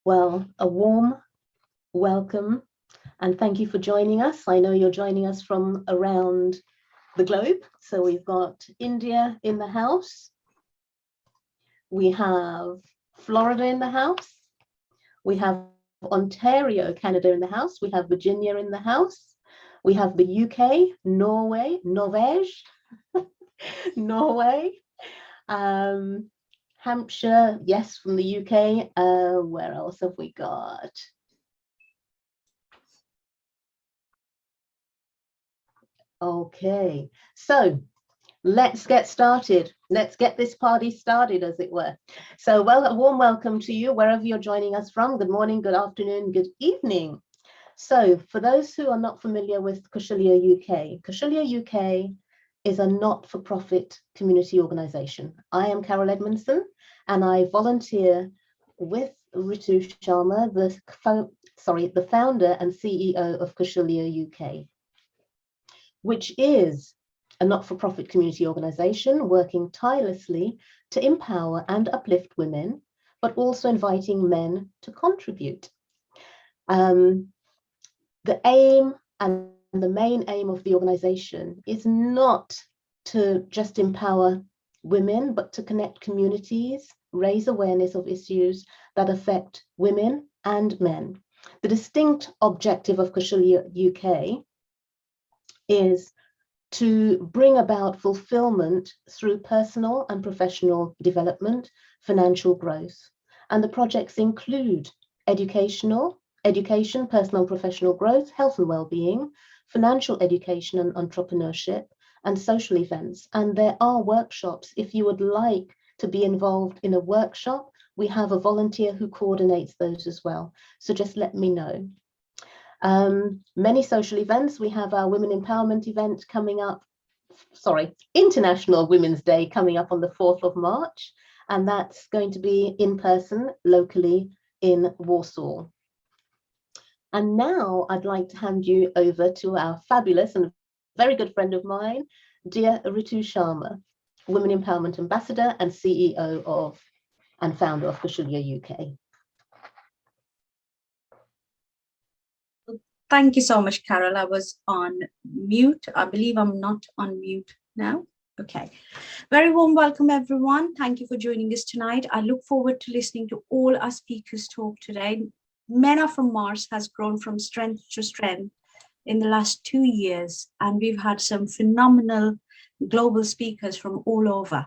Well, a warm welcome and thank you for joining us. I know you're joining us from around the globe. So we've got India in the house. We have Florida in the house. We have Ontario, Canada in the house. We have Virginia in the house. We have the UK, Norway, Norvège, Norway. Hampshire, yes, from the UK. Where else have we got? Okay, so let's get started. Let's get this party started, as it were. So, well, a warm welcome to you wherever you're joining us from. Good morning, good afternoon, good evening. So, for those who are not familiar with KaushalyaUK is a not-for-profit community organisation. I am Carol Edmondson, and I volunteer with Ritu Sharma, the founder and CEO of KaushalyaUK, which is a not-for-profit community organisation working tirelessly to empower and uplift women, but also inviting men to contribute. The aim and the main aim of the organisation is not to just empower women, but to connect communities, raise awareness of issues that affect women and men. The distinct objective of KaushalyaUK is to bring about fulfillment through personal and professional development, financial growth. And the projects include education, personal and professional growth, health and well-being, financial education and entrepreneurship, and social events. And there are workshops. If you would like to be involved in a workshop, we have a volunteer who coordinates those as well. So just let me know. Many social events. We have our Women Empowerment event coming up, International Women's Day coming up on the 4th of March. And that's going to be in person locally in Warsaw. And now I'd like to hand you over to our fabulous and very good friend of mine, dear Ritu Sharma, Women Empowerment Ambassador and CEO of and founder of KaushalyaUK. Thank you so much, Carol. I was on mute. I believe I'm not on mute now. Okay. Very warm welcome, everyone. Thank you for joining us tonight. I look forward to listening to all our speakers talk today. Men Are From Mars has grown from strength to strength in the last 2 years, and we've had some phenomenal global speakers from all over.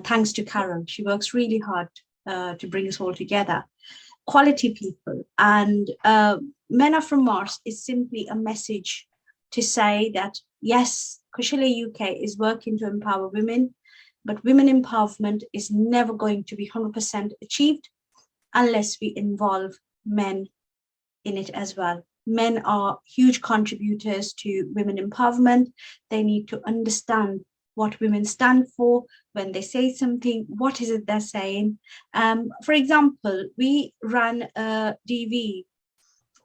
Thanks to Carol. She works really hard to bring us all together. Quality people. And Men Are From Mars is simply a message to say that, yes, KaushalyaUK is working to empower women, but women empowerment is never going to be 100% achieved unless we involve men in it as well. Men are huge contributors to women empowerment. They need to understand what women stand for when they say something, what is it they're saying. For example, we ran a DV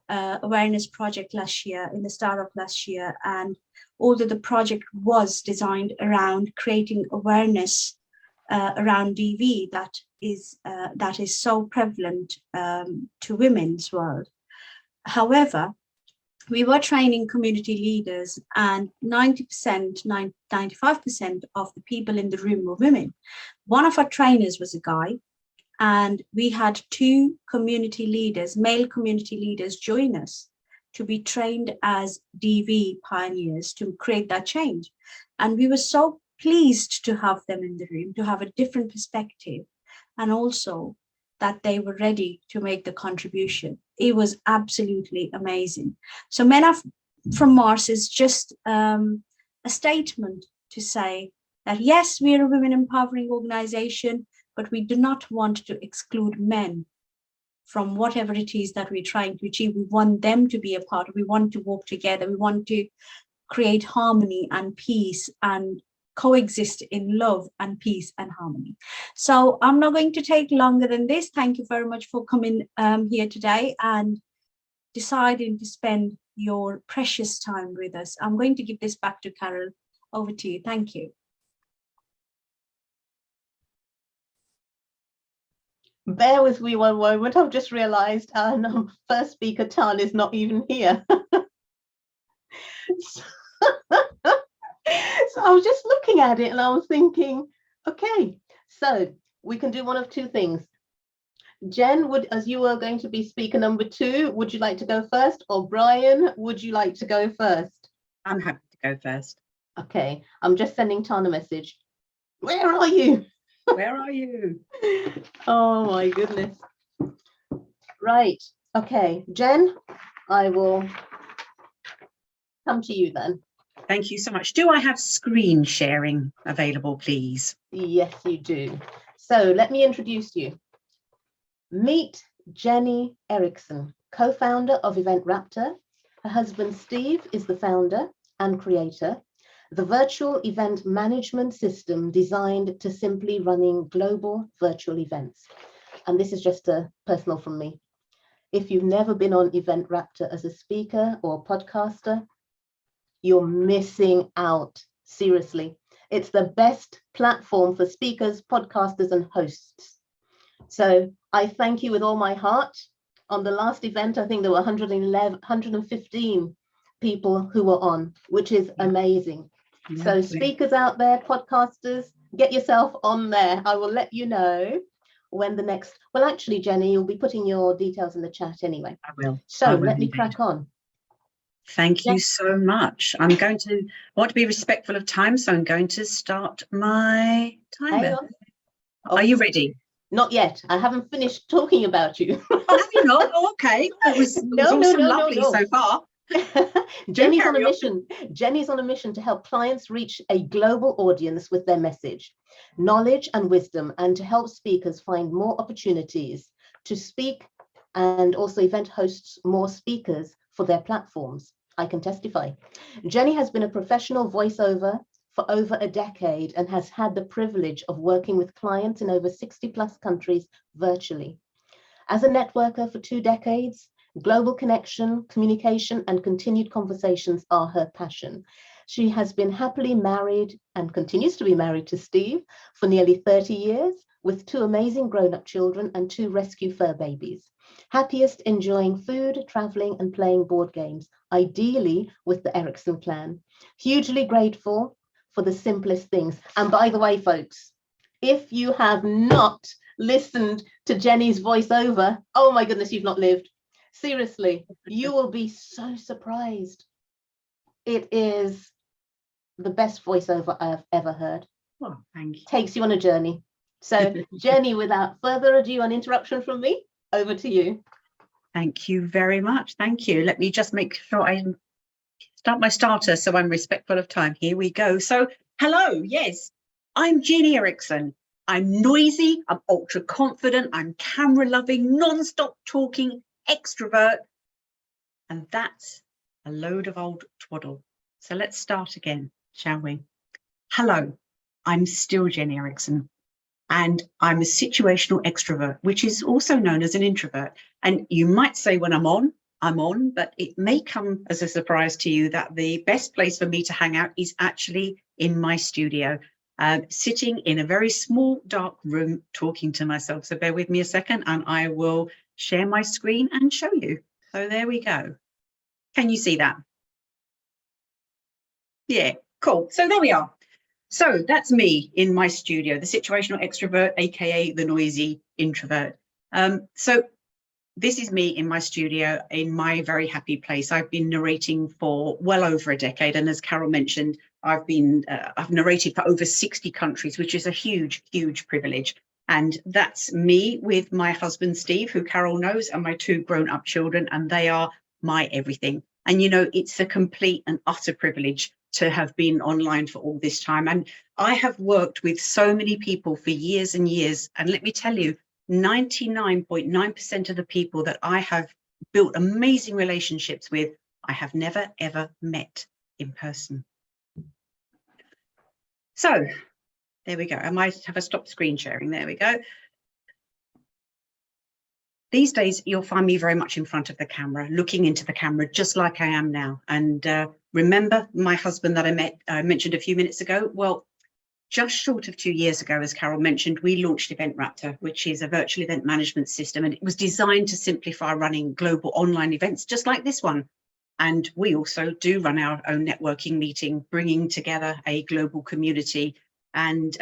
awareness project last year, in the start of last year, and although the project was designed around creating awareness around DV that is so prevalent to women's world. However, we were training community leaders, and 95% of the people in the room were women. One of our trainers was a guy, and we had 2 community leaders, male community leaders, join us to be trained as DV pioneers to create that change. And we were so pleased to have them in the room, to have a different perspective, and also that they were ready to make the contribution. It was absolutely amazing. So Men Are From Mars is just a statement to say that, yes, we are a women empowering organization, but we do not want to exclude men from whatever it is that we're trying to achieve. We want them to be a part of it. We want to work together. We want to create harmony and peace and coexist in love and peace and harmony. So I'm not going to take longer than this. Thank you very much for coming here today and deciding to spend your precious time with us. I'm going to give this back to Carol. Over to you. Thank you. Bear with me one moment. I've just realized our first speaker, Thanh, is not even here. So I was just looking at it and I was thinking, okay, so we can do one of two things. Jen, as you are going to be speaker number 2, would you like to go first? Or Brian, would you like to go first? I'm happy to go first. Okay, I'm just sending Thanh a message. Where are you? Where are you? Oh my goodness. Right, okay, Jen, I will come to you then. Thank you so much. Do I have screen sharing available, please? Yes, you do. So let me introduce you. Meet Jennie Eriksen, co-founder of Event Raptor. Her husband Steve is the founder and creator. The virtual event management system designed to simply running global virtual events. And this is just a personal from me. If you've never been on Event Raptor as a speaker or podcaster, you're missing out. Seriously, it's the best platform for speakers, podcasters, and hosts. So I thank you with all my heart. On the last event, I think there were 115 people who were on, which is amazing. So speakers out there, podcasters, get yourself on there. I will let you know when the next, well, actually, Jennie, you'll be putting your details in the chat anyway. I will. So let me crack on. Thank you so much. I want to be respectful of time, so I'm going to start my timer. Are you ready? Not yet. I haven't finished talking about you. Oh, have you not? Oh, okay. It was lovely so far. Jennie's on a mission. Jennie's on a mission to help clients reach a global audience with their message, knowledge and wisdom, and to help speakers find more opportunities to speak and also event hosts more speakers for their platforms. I can testify. Jennie has been a professional voiceover for over a decade and has had the privilege of working with clients in over 60+ countries virtually. As a networker for 2 decades, global connection, communication, and continued conversations are her passion. She has been happily married and continues to be married to Steve for nearly 30 years, with 2 amazing grown-up children and 2 rescue fur babies. Happiest enjoying food, traveling, and playing board games, ideally with the Eriksen clan. Hugely grateful for the simplest things. And by the way, folks, if you have not listened to Jennie's voiceover, oh my goodness, you've not lived. Seriously, you will be so surprised. It is the best voiceover I have ever heard. Oh, thank you. Takes you on a journey. So Jennie, without further ado and interruption from me, over to you. Thank you very much. Thank you. Let me just make sure I start my starter so I'm respectful of time. Here we go. So hello, yes, I'm Jennie Eriksen. I'm noisy, I'm ultra confident, I'm camera loving, non-stop talking, extrovert, and that's a load of old twaddle. So let's start again, shall we? Hello, I'm still Jennie Eriksen, and I'm a situational extrovert, which is also known as an introvert. And you might say when I'm on, but it may come as a surprise to you that the best place for me to hang out is actually in my studio, sitting in a very small, dark room, talking to myself. So bear with me a second and I will share my screen and show you. So there we go. Can you see that? Yeah, cool. So there we are. So that's me in my studio, the situational extrovert, aka the noisy introvert. So this is me in my studio in my very happy place. I've been narrating for well over a decade, and as Carol mentioned, I've narrated for over 60 countries, which is a huge, huge privilege. And that's me with my husband Steve, who Carol knows, and my 2 grown-up children, and they are my everything. And you know, it's a complete and utter privilege to have been online for all this time. And I have worked with so many people for years and years. And let me tell you, 99.9% of the people that I have built amazing relationships with, I have never, ever met in person. So there we go. I might have a stop screen sharing. There we go. These days, you'll find me very much in front of the camera, looking into the camera, just like I am now. And remember my husband that I mentioned a few minutes ago? Well, just short of 2 years ago, as Carol mentioned, we launched Event Raptor, which is a virtual event management system, and it was designed to simplify running global online events just like this one. And we also do run our own networking meeting, bringing together a global community. And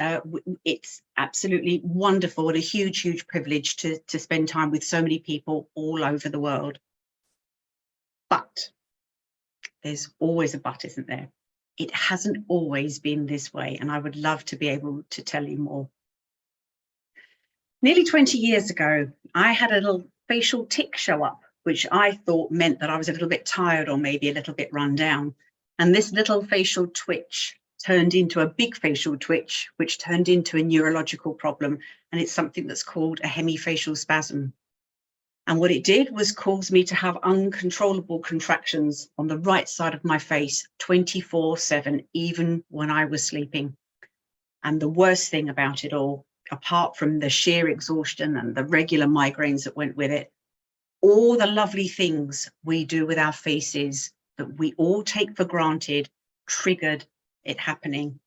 it's absolutely wonderful and a huge, huge privilege to spend time with so many people all over the world. But there's always a but, isn't there? It hasn't always been this way, and I would love to be able to tell you more. Nearly 20 years ago, I had a little facial tic show up, which I thought meant that I was a little bit tired or maybe a little bit run down. And this little facial twitch turned into a big facial twitch, which turned into a neurological problem. And it's something that's called a hemifacial spasm. And what it did was cause me to have uncontrollable contractions on the right side of my face 24/7, even when I was sleeping. And the worst thing about it all, apart from the sheer exhaustion and the regular migraines that went with it, all the lovely things we do with our faces that we all take for granted triggered it happening.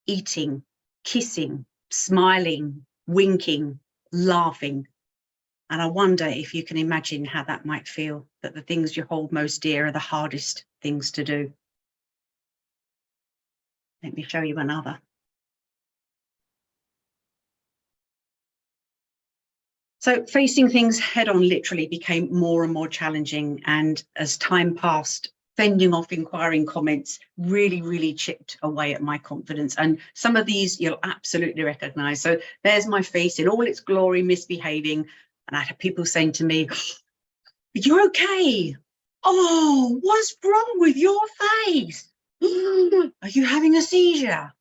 Eating, kissing, smiling, winking, laughing. And I wonder if you can imagine how that might feel, that the things you hold most dear are the hardest things to do. Let me show you another. So facing things head on literally became more and more challenging. And as time passed, fending off inquiring comments really chipped away at my confidence. And some of these you'll absolutely recognize. So there's my face in all its glory, misbehaving. And I had people saying to me, "You're okay. Oh, what's wrong with your face? Are you having a seizure?"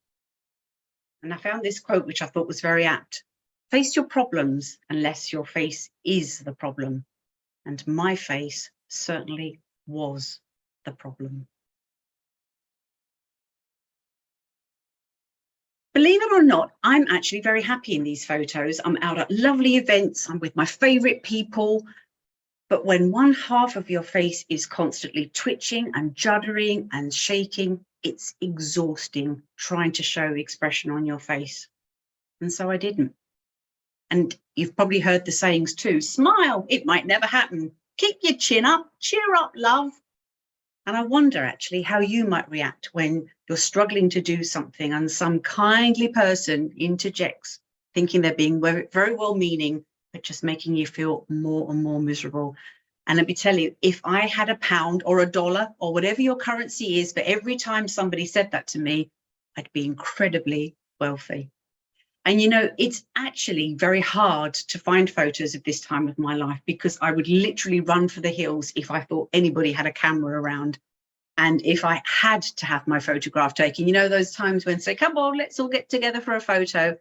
And I found this quote, which I thought was very apt. Face your problems unless your face is the problem. And my face certainly was the problem. Believe it or not, I'm actually very happy in these photos. I'm out at lovely events. I'm with my favorite people. But when one half of your face is constantly twitching and juddering and shaking, it's exhausting trying to show expression on your face. And so I didn't. And you've probably heard the sayings too. Smile, it might never happen. Keep your chin up, cheer up, love. And I wonder actually how you might react when you're struggling to do something and some kindly person interjects, thinking they're being very well-meaning, but just making you feel more and more miserable. And let me tell you, if I had a pound or a dollar or whatever your currency is, for every time somebody said that to me, I'd be incredibly wealthy. And, you know, it's actually very hard to find photos of this time of my life because I would literally run for the hills if I thought anybody had a camera around. And if I had to have my photograph taken, you know, those times when say, "Come on, let's all get together for a photo,"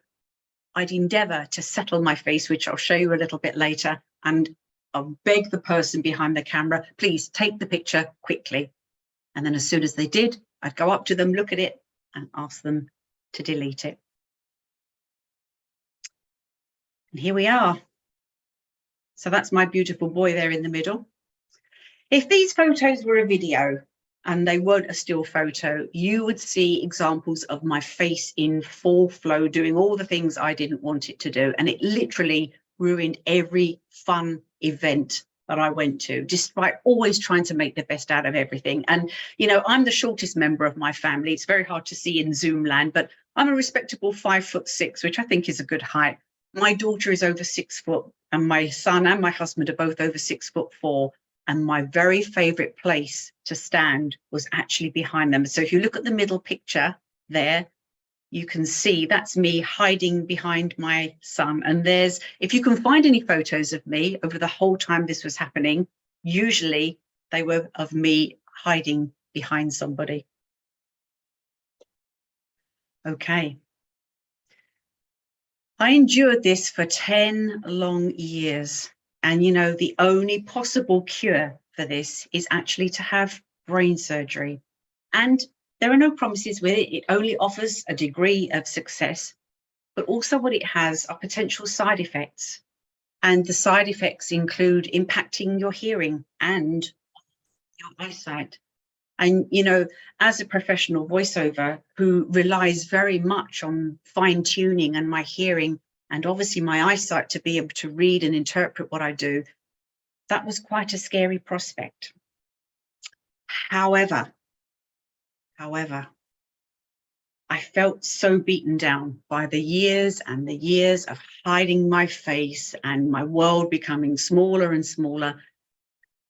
I'd endeavour to settle my face, which I'll show you a little bit later. And I'll beg the person behind the camera, "Please take the picture quickly." And then as soon as they did, I'd go up to them, look at it and ask them to delete it. And here we are. So that's my beautiful boy there in the middle. If these photos were a video and they weren't a still photo, you would see examples of my face in full flow, doing all the things I didn't want it to do. And it literally ruined every fun event that I went to, despite always trying to make the best out of everything. And, you know, I'm the shortest member of my family. It's very hard to see in Zoom land, but I'm a respectable 5'6", which I think is a good height. My daughter is over 6 foot, and my son and my husband are both over 6'4". And my very favorite place to stand was actually behind them. So if you look at the middle picture there, you can see that's me hiding behind my son. And there's, if you can find any photos of me over the whole time this was happening, usually they were of me hiding behind somebody. Okay. I endured this for 10 long years. And, you know, the only possible cure for this is actually to have brain surgery. And there are no promises with it. It only offers a degree of success, but also what it has are potential side effects. And the side effects include impacting your hearing and your eyesight. And, you know, as a professional voiceover who relies very much on fine tuning and my hearing and obviously my eyesight to be able to read and interpret what I do, that was quite a scary prospect. However, I felt so beaten down by the years and the years of hiding my face and my world becoming smaller and smaller.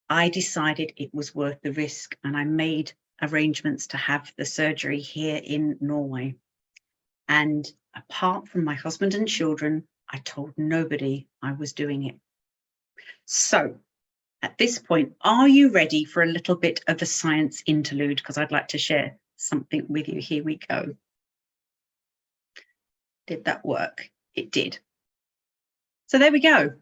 I decided it was worth the risk, and I made arrangements to have the surgery here in Norway. And apart from my husband and children, I told nobody I was doing it. So at this point, are you ready for a little bit of a science interlude? Because I'd like to share something with you. Here we go. Did that work? It did. So there we go.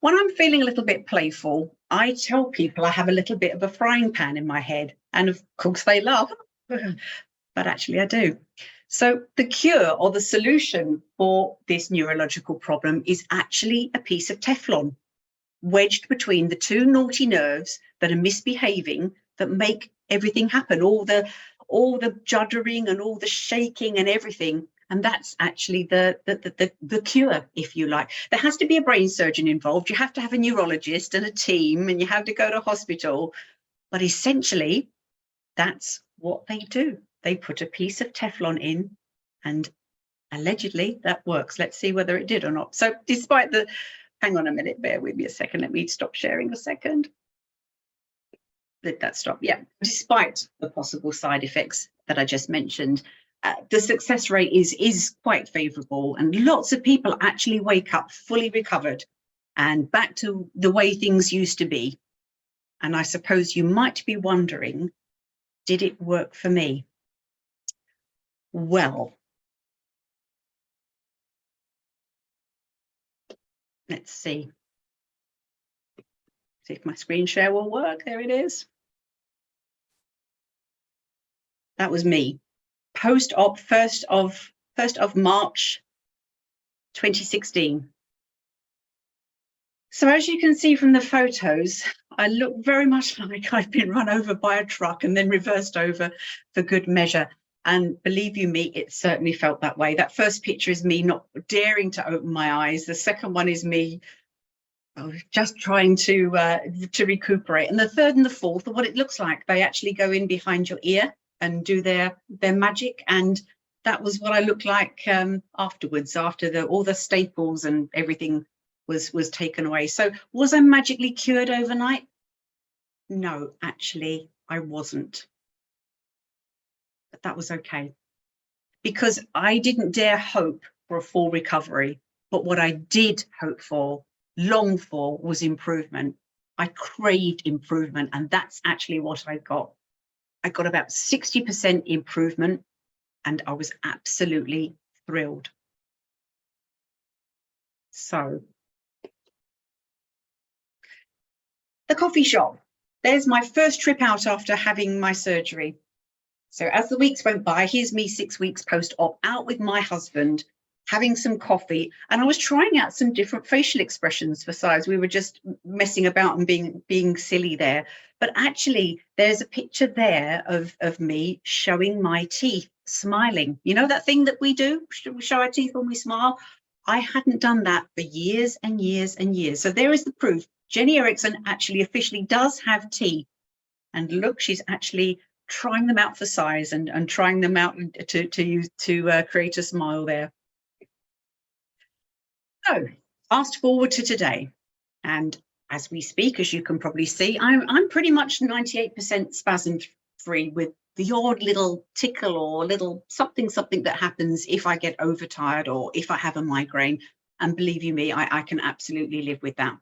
When I'm feeling a little bit playful, I tell people I have a little bit of a frying pan in my head. And of course they laugh, but actually I do. So the cure or the solution for this neurological problem is actually a piece of Teflon wedged between the two naughty nerves that are misbehaving, that make everything happen, all the juddering and all the shaking and everything. And that's actually the cure, if you like. There has to be a brain surgeon involved. You have to have a neurologist and a team, and you have to go to hospital. But essentially, that's what they do. They put a piece of Teflon in, and allegedly that works. Let's see whether it did or not. So despite the, hang on a minute, bear with me a second. Let me stop sharing a second. Let that stop. Yeah, despite the possible side effects that I just mentioned, the success rate is quite favourable, and lots of people actually wake up fully recovered and back to the way things used to be. And I suppose you might be wondering, did it work for me? Well, let's see. See if my screen share will work. There it is. That was me. Post-op, 1st of March 2016. So as you can see from the photos, I look very much like I've been run over by a truck and then reversed over for good measure. And believe you me, it certainly felt that way. That first picture is me not daring to open my eyes. The second one is me just trying to recuperate. And the third and the fourth are what it looks like. They actually go in behind your ear and do their magic, and that was what I looked like afterwards, after all the staples and everything was taken away. So was I magically cured overnight? No, actually I wasn't, but that was okay, because I didn't dare hope for a full recovery. But what I did hope for, long for, was improvement. I craved improvement, and that's actually what I got. I got about 60% improvement, and I was absolutely thrilled. So, the coffee shop. There's my first trip out after having my surgery. So as the weeks went by, here's me 6 weeks post-op, out with my husband, having some coffee, and I was trying out some different facial expressions for size. We were just messing about and being silly there. But actually, there's a picture there of me showing my teeth, smiling. You know that thing that we do? We show our teeth when we smile? I hadn't done that for years and years and years. So there is the proof. Jennie Eriksen actually officially does have teeth. And look, she's actually trying them out for size and trying them out to create a smile there. So fast forward to today, and as we speak, as you can probably see, I'm pretty much 98% spasm free, with the odd little tickle or little something that happens if I get overtired or if I have a migraine. And believe you me, I can absolutely live with that.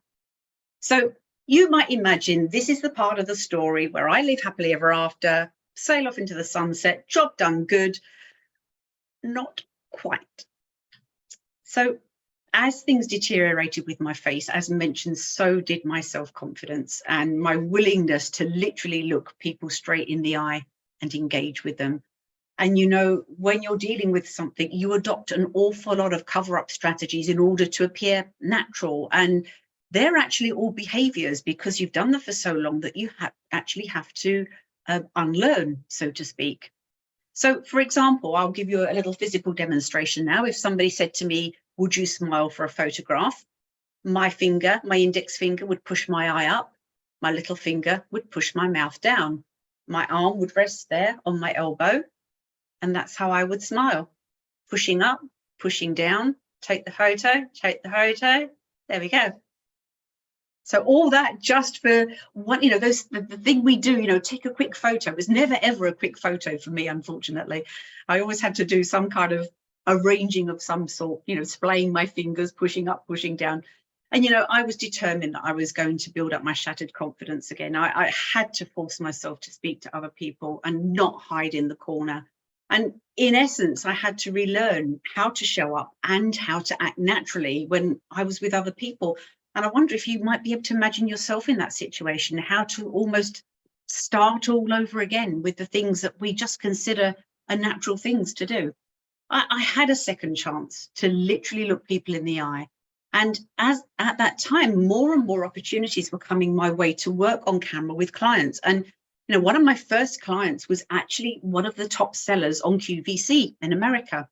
So you might imagine this is the part of the story where I live happily ever after, sail off into the sunset, job done good. Not quite. So as things deteriorated with my face, as mentioned, so did my self-confidence and my willingness to literally look people straight in the eye and engage with them. And, you know, when you're dealing with something, you adopt an awful lot of cover-up strategies in order to appear natural. And they're actually all behaviours, because you've done them for so long, that you actually have to unlearn, so to speak. So, for example, I'll give you a little physical demonstration now. If somebody said to me, would you smile for a photograph? My finger, my index finger would push my eye up. My little finger would push my mouth down. My arm would rest there on my elbow. And that's how I would smile. Pushing up, pushing down, take the photo, there we go. So all that just for one, the thing we do, take a quick photo. It was never ever a quick photo for me, unfortunately. I always had to do some kind of arranging of some sort, splaying my fingers, pushing up, pushing down. And, I was determined that I was going to build up my shattered confidence again. I had to force myself to speak to other people and not hide in the corner. And in essence, I had to relearn how to show up and how to act naturally when I was with other people. And I wonder if you might be able to imagine yourself in that situation, how to almost start all over again with the things that we just consider are natural things to do. I had a second chance to literally look people in the eye. And as at that time, more and more opportunities were coming my way to work on camera with clients. And one of my first clients was actually one of the top sellers on QVC in America.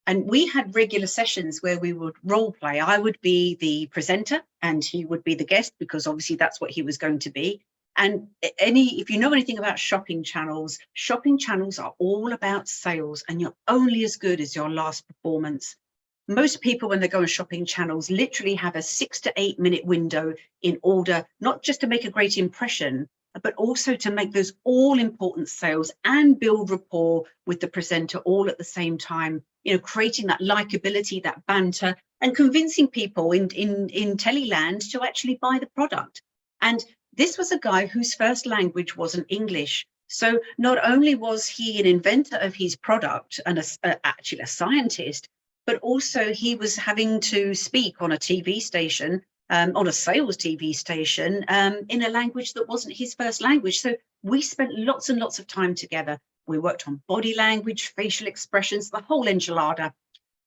And we had regular sessions where we would role play. I would be the presenter and he would be the guest, because obviously that's what he was going to be. And if you know anything about shopping channels are all about sales, and you're only as good as your last performance. Most people, when they go on shopping channels, literally have a 6 to 8 minute window in order not just to make a great impression, but also to make those all important sales and build rapport with the presenter all at the same time, creating that likability, that banter, and convincing people in Teleland to actually buy the product. And this was a guy whose first language wasn't English. So not only was he an inventor of his product and actually a scientist, but also he was having to speak on a TV station, on a sales TV station, in a language that wasn't his first language. So we spent lots and lots of time together. We worked on body language, facial expressions, the whole enchilada.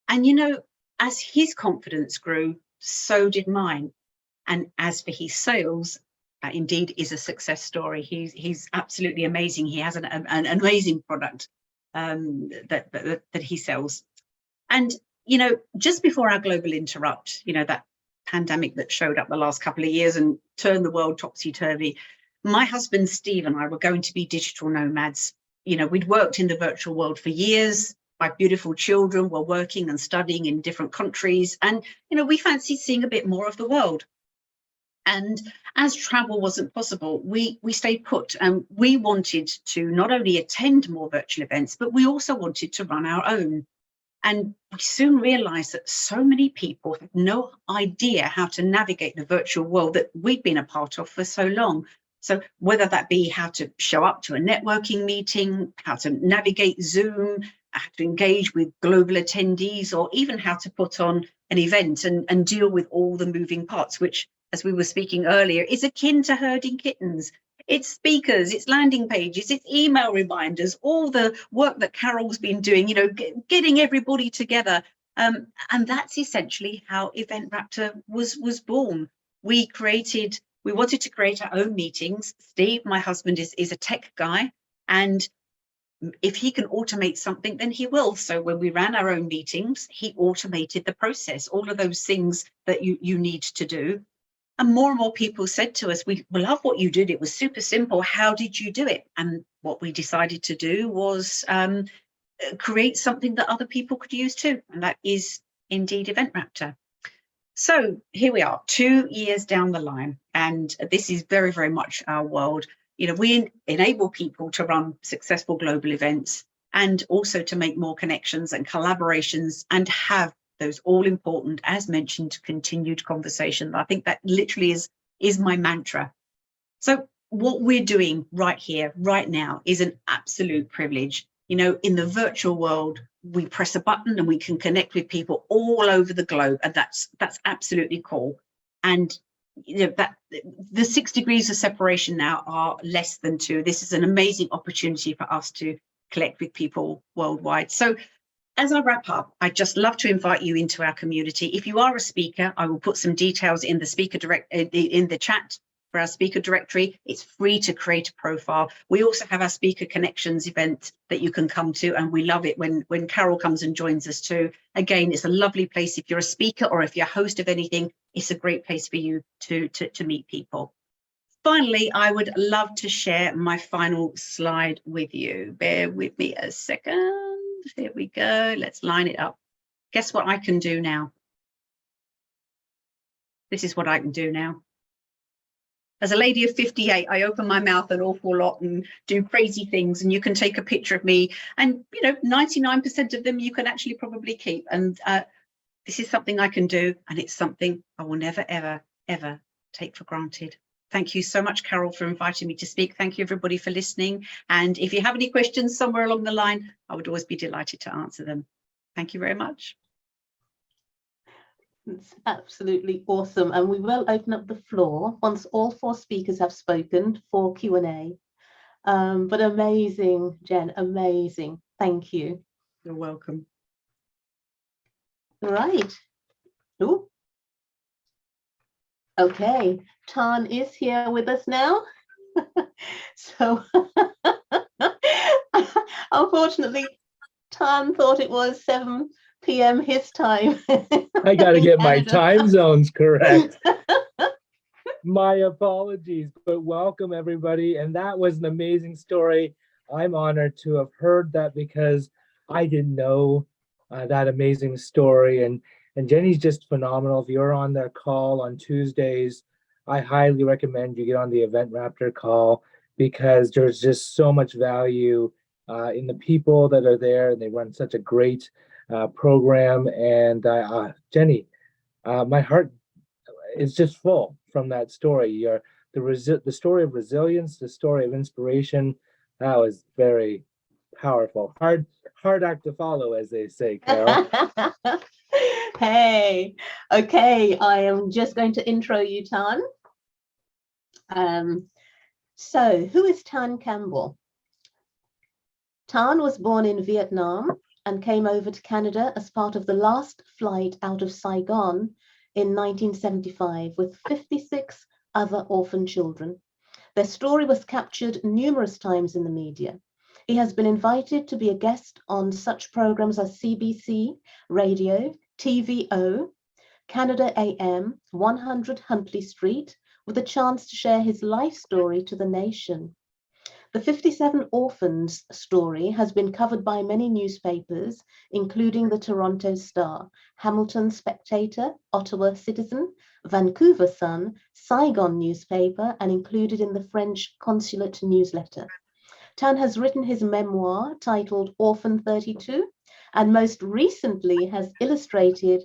And, as his confidence grew, so did mine. And as for his sales, that indeed is a success story. He's absolutely amazing. He has an amazing product that he sells. And, just before our global interrupt, that pandemic that showed up the last couple of years and turned the world topsy-turvy, my husband Steve and I were going to be digital nomads. We'd worked in the virtual world for years. My beautiful children were working and studying in different countries, and we fancied seeing a bit more of the world. And as travel wasn't possible, we stayed put, and we wanted to not only attend more virtual events, but we also wanted to run our own. And we soon realized that so many people had no idea how to navigate the virtual world that we'd been a part of for so long. So whether that be how to show up to a networking meeting, how to navigate Zoom, how to engage with global attendees, or even how to put on an event and deal with all the moving parts, which, as we were speaking earlier, is akin to herding kittens. It's speakers, it's landing pages, it's email reminders, all the work that Carol's been doing, getting everybody together. And that's essentially how Event Raptor was born. We wanted to create our own meetings. Steve, my husband, is a tech guy, and if he can automate something, then he will. So when we ran our own meetings, he automated the process, all of those things that you need to do. And more people said to us, we love what you did. It was super simple. How did you do it? And what we decided to do was create something that other people could use too. And that is indeed Event Raptor. So here we are, 2 years down the line. And this is very, very much our world. We enable people to run successful global events and also to make more connections and collaborations and have those all important, as mentioned, continued conversation. I think that literally is my mantra. So what we're doing right here, right now, is an absolute privilege. In the virtual world, we press a button and we can connect with people all over the globe, and that's absolutely cool. And that the 6 degrees of separation now are less than 2. This is an amazing opportunity for us to connect with people worldwide. So as I wrap up, I'd just love to invite you into our community. If you are a speaker, I will put some details in the speaker in the chat. for our speaker directory. It's free to create a profile. We also have our Speaker Connections event that you can come to, and we love it when Carol comes and joins us too. Again, it's a lovely place. If you're a speaker or if you're a host of anything, it's a great place for you to meet people. Finally, I would love to share my final slide with you. Bear with me a second. Here we go. Let's line it up. Guess what I can do now? This is what I can do now. As a lady of 58, I open my mouth an awful lot and do crazy things, and you can take a picture of me, and 99% of them you can actually probably keep. And this is something I can do, and it's something I will never, ever, ever take for granted. Thank you so much, Carol, for inviting me to speak. Thank you, everybody, for listening. And if you have any questions somewhere along the line, I would always be delighted to answer them. Thank you very much. It's absolutely awesome. And we will open up the floor once all 4 speakers have spoken for Q&A. But amazing, Jen, amazing. Thank you. You're welcome. Right. Ooh. Okay, Thanh is here with us now. So unfortunately, Thanh thought it was 7 p.m. his time. I got to get my Canada. time zones correct. My apologies, but welcome everybody. And that was an amazing story. I'm honored to have heard that because I didn't know that amazing story. And Jennie's just phenomenal. If you're on their call on Tuesdays, I highly recommend you get on the Event Raptor call because there's just so much value in the people that are there, and they run such a great program. And Jennie, my heart is just full from that story. The story of resilience, the story of inspiration. That was very powerful. Hard act to follow, as they say, Carol. Hey, okay, I am just going to intro you, Thanh. So who is Thanh Campbell? Thanh was born in Vietnam and came over to Canada as part of the last flight out of Saigon in 1975 with 56 other orphan children. Their story was captured numerous times in the media. He has been invited to be a guest on such programs as CBC Radio, TVO, Canada AM, 100 Huntley Street, with a chance to share his life story to the nation. The 57 orphans story has been covered by many newspapers, including the Toronto Star, Hamilton Spectator, Ottawa Citizen, Vancouver Sun, Saigon newspaper, and included in the French consulate newsletter. Thanh has written his memoir titled Orphan 32, and most recently has illustrated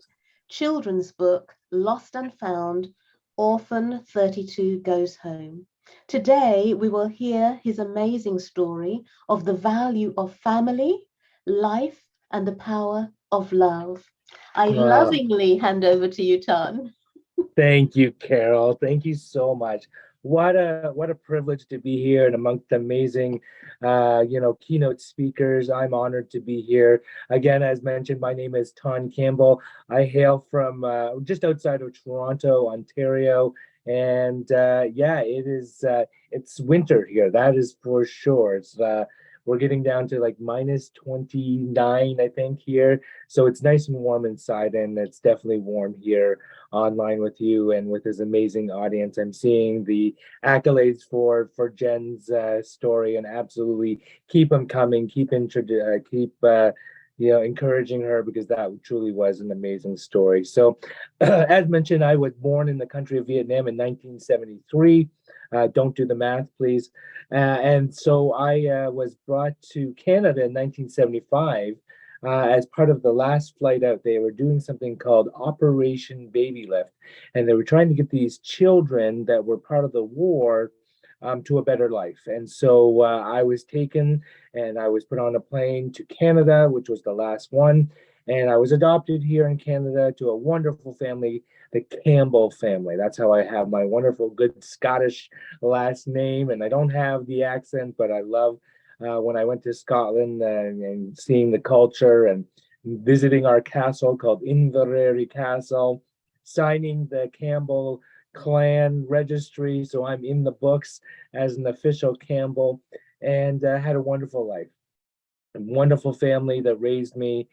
children's book Lost and Found, Orphan 32 Goes Home. Today, we will hear his amazing story of the value of family, life, and the power of love. I lovingly hand over to you, Thanh. Thank you, Carol. Thank you so much. What a privilege to be here and amongst amazing, keynote speakers. I'm honored to be here. Again, as mentioned, my name is Thanh Campbell. I hail from just outside of Toronto, Ontario. And it's winter here. That is for sure. We're getting down to like minus 29, I think, here. So it's nice and warm inside, and it's definitely warm here online with you and with this amazing audience. I'm seeing the accolades for Jen's story, and absolutely keep them coming. Keep encouraging her, because that truly was an amazing story. So as mentioned, I was born in the country of Vietnam in 1973. Don't do the math, please. And so I was brought to Canada in 1975 as part of the last flight out. They were doing something called Operation Baby Lift, and they were trying to get these children that were part of the war to a better life. And so I was taken and I was put on a plane to Canada, which was the last one. And I was adopted here in Canada to a wonderful family, the Campbell family. That's how I have my wonderful, good Scottish last name. And I don't have the accent, but I love when I went to Scotland and seeing the culture and visiting our castle called Inverary Castle, signing the Campbell clan registry, so I'm in the books as an official Campbell, and had a wonderful life. A wonderful family that raised me.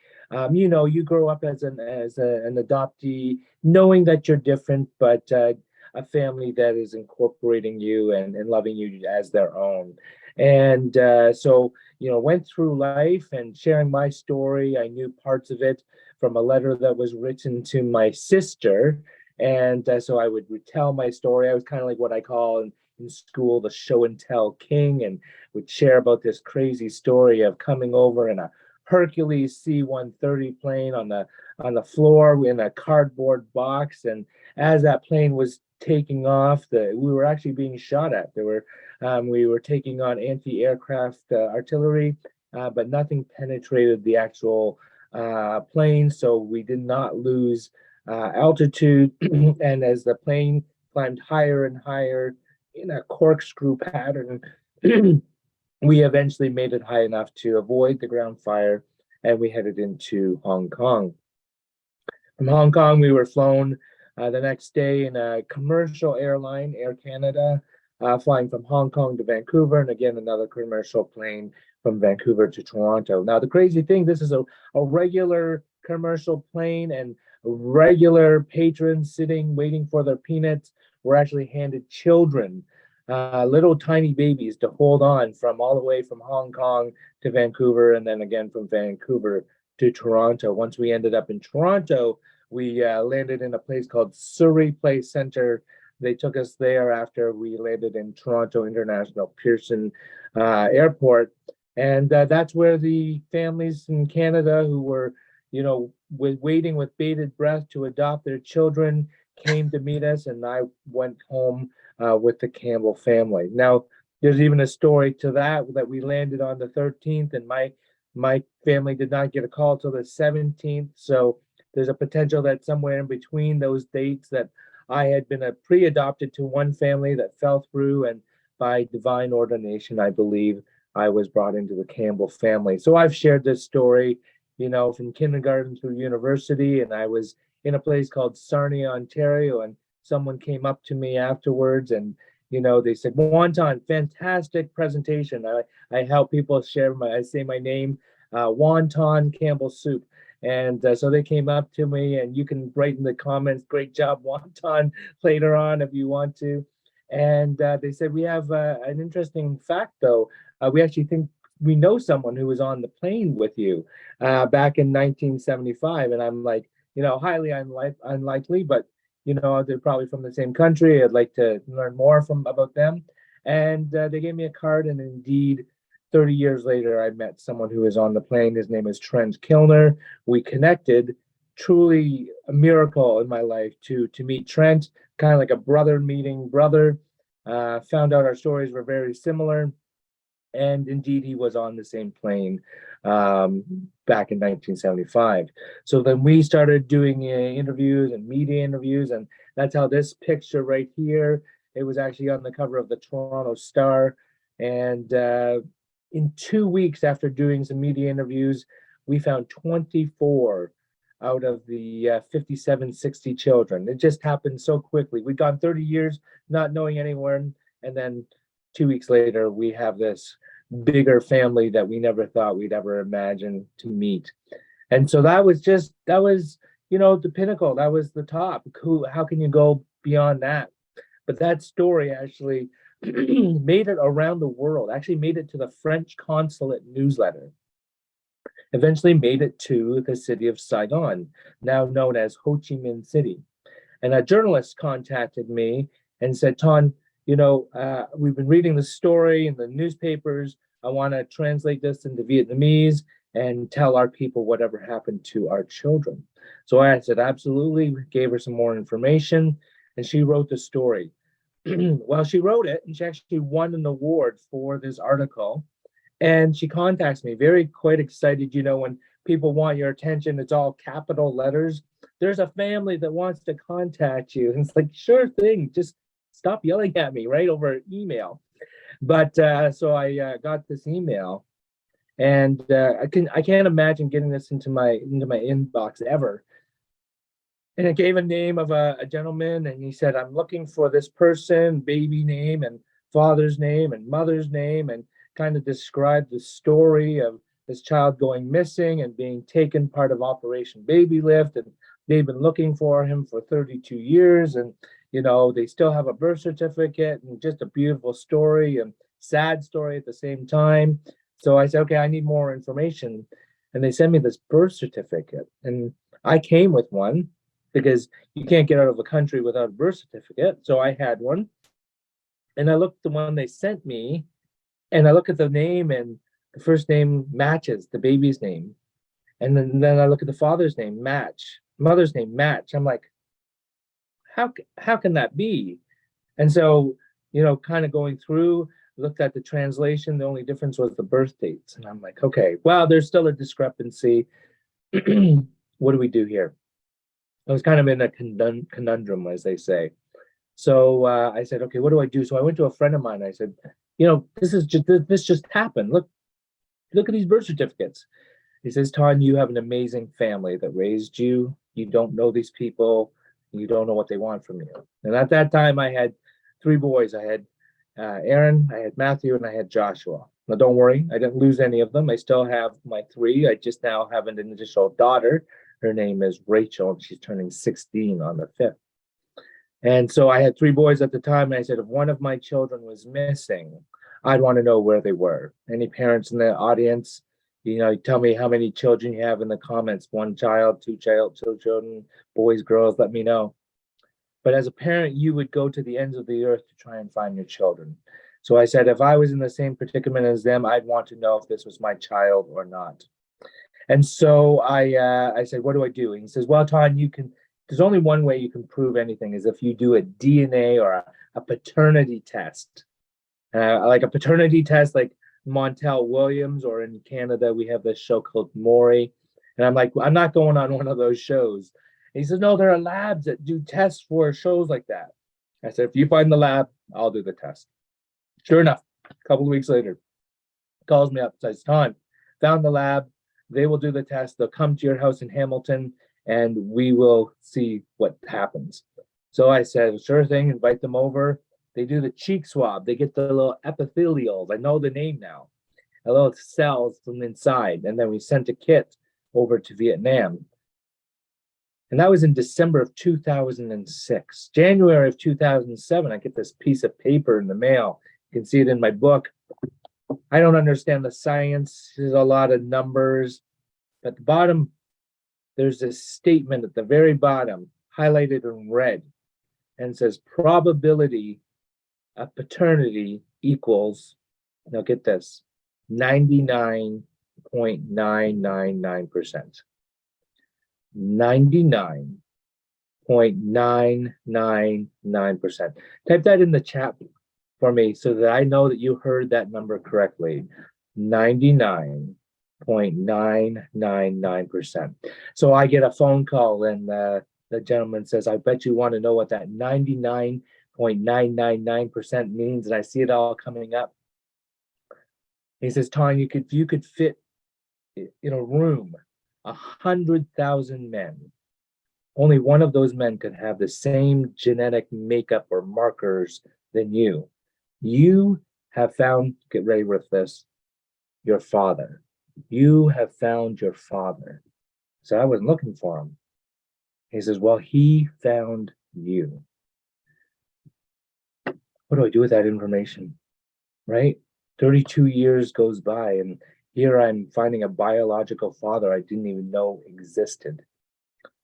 You grow up as an adoptee, knowing that you're different, but a family that is incorporating you and loving you as their own. And so, went through life and sharing my story. I knew parts of it from a letter that was written to my sister. And so I would retell my story. I was kind of like what I call in school the show and tell king, and would share about this crazy story of coming over in a Hercules C-130 plane on the floor in a cardboard box. And as that plane was taking off, we were actually being shot at. We were taking on anti-aircraft artillery, but nothing penetrated the actual plane, so we did not lose altitude. And as the plane climbed higher and higher in a corkscrew pattern, we eventually made it high enough to avoid the ground fire, and we headed into Hong Kong. From Hong Kong, we were flown the next day in a commercial airline, Air Canada, flying from Hong Kong to Vancouver, and again, another commercial plane from Vancouver to Toronto. Now, the crazy thing, this is a regular commercial plane, and regular patrons sitting, waiting for their peanuts, were actually handed children, little tiny babies, to hold on from all the way from Hong Kong to Vancouver, and then again from Vancouver to Toronto. Once we ended up in Toronto, we landed in a place called Surrey Place Center. They took us there after we landed in Toronto International Pearson Airport. And that's where the families in Canada who were, waiting with bated breath to adopt their children came to meet us, and I went home with the Campbell family. Now, there's even a story to that we landed on the 13th, and my family did not get a call till the 17th. So there's a potential that somewhere in between those dates that I had been pre-adopted to one family that fell through, and by divine ordination, I believe I was brought into the Campbell family. So I've shared this story, from kindergarten through university, and I was in a place called Sarnia, Ontario, and someone came up to me afterwards, and they said, "Wonton, fantastic presentation." I help people share I say my name, Wonton Campbell Soup. And so they came up to me, and you can write in the comments, "Great job, Wonton," later on if you want to. And they said, "We have an interesting fact, though. We actually think we know someone who was on the plane with you back in 1975. And I'm like, highly unlikely, but they're probably from the same country. I'd like to learn more about them. And they gave me a card, and indeed, 30 years later, I met someone who was on the plane. His name is Trent Kilner. We connected. Truly a miracle in my life to meet Trent, kind of like a brother meeting brother. Found out our stories were very similar. And indeed, he was on the same plane back in 1975. So then we started doing interviews and media interviews, and that's how this picture right here, it was actually on the cover of the Toronto Star. And in 2 weeks after doing some media interviews, we found 24 out of the 5760 children. It just happened so quickly. We'd gone 30 years not knowing anyone, and then 2 weeks later, we have this bigger family that we never thought we'd ever imagine to meet. And so that was the pinnacle. That was the top. How can you go beyond that? But that story actually made it around the world, actually made it to the French consulate newsletter, eventually made it to the city of Saigon, now known as Ho Chi Minh City. And a journalist contacted me and said, "Thanh, we've been reading the story in the newspapers. I want to translate this into Vietnamese and tell our people whatever happened to our children." So I said, absolutely, gave her some more information, and she wrote the story. Well, she wrote it, and she actually won an award for this article. And she contacts me, quite excited. When people want your attention, it's all capital letters. "There's a family that wants to contact you." And it's like, sure thing, just stop yelling at me right over email. But so I got this email, and I can't imagine getting this into my inbox ever. and it gave a name of a gentleman, and he said, I'm looking for this person, baby name and father's name and mother's name, and kind of described the story of this child going missing and being taken part of Operation Baby Lift, and they've been looking for him for 32 years, and they still have a birth certificate, and just a beautiful story and sad story at the same time. So I said, okay, I need more information. And they sent me this birth certificate, and I came with one because you can't get out of the country without a birth certificate. So I had one, and I looked at the one they sent me, and I look at the name, and the first name matches the baby's name. And then I look at the father's name, match, mother's name, match. I'm like, how can that be? And so, kind of going through, looked at the translation, the only difference was the birth dates. And I'm like, okay, well, there's still a discrepancy. What do we do here? I was kind of in a conundrum, as they say. So I said, okay, what do I do? So I went to a friend of mine. I said, this just happened. Look at these birth certificates. He says, Thanh, you have an amazing family that raised you. You don't know these people. You don't know what they want from you. And at that time, I had 3 boys. I had Aaron, I had Matthew, and I had Joshua. Now, don't worry, I didn't lose any of them. I still have my 3. I just now have an additional daughter. Her name is Rachel, and she's turning 16 on the 5th. And so I had 3 boys at the time, and I said, if one of my children was missing, I'd want to know where they were. Any parents in the audience, tell me how many children you have in the comments. 1 child, 2 children, boys, girls, let me know. But as a parent, you would go to the ends of the earth to try and find your children. So I said, if I was in the same predicament as them, I'd want to know if this was my child or not. And so I said, what do I do? And he says, well, Thanh, there's only one way you can prove anything, is if you do a DNA or a paternity test. Like a paternity test, like Montel Williams, or in Canada, we have this show called Maury. And I'm like, I'm not going on one of those shows. And he says, no, there are labs that do tests for shows like that. I said, if you find the lab, I'll do the test. Sure enough, a couple of weeks later, calls me up, says, Thanh, found the lab. They will do the test. They'll come to your house in Hamilton, and we will see what happens. So I said, sure thing, invite them over. They do the cheek swab. They get the little epithelials. I know the name now. A little cells from inside. And then we sent a kit over to Vietnam. And that was in December of 2006. January of 2007, I get this piece of paper in the mail. You can see it in my book. I don't understand the science. There's a lot of numbers. At the bottom, there's a statement at the very bottom, highlighted in red, and it says probability of paternity equals, now get this, 99.999%. 99.999%. Type that in the chat for me so that I know that you heard that number correctly. 99.999%. So I get a phone call, and the gentleman says, I bet you want to know what that 99.999% means. And I see it all coming up. He says, Thanh, you could fit in a room 100,000 men. Only one of those men could have the same genetic makeup or markers than you. You have found, get ready with this, your father. You have found your father. So I wasn't looking for him. He says, well, he found you. What do I do with that information? Right? 32 years goes by, and here I'm finding a biological father I didn't even know existed.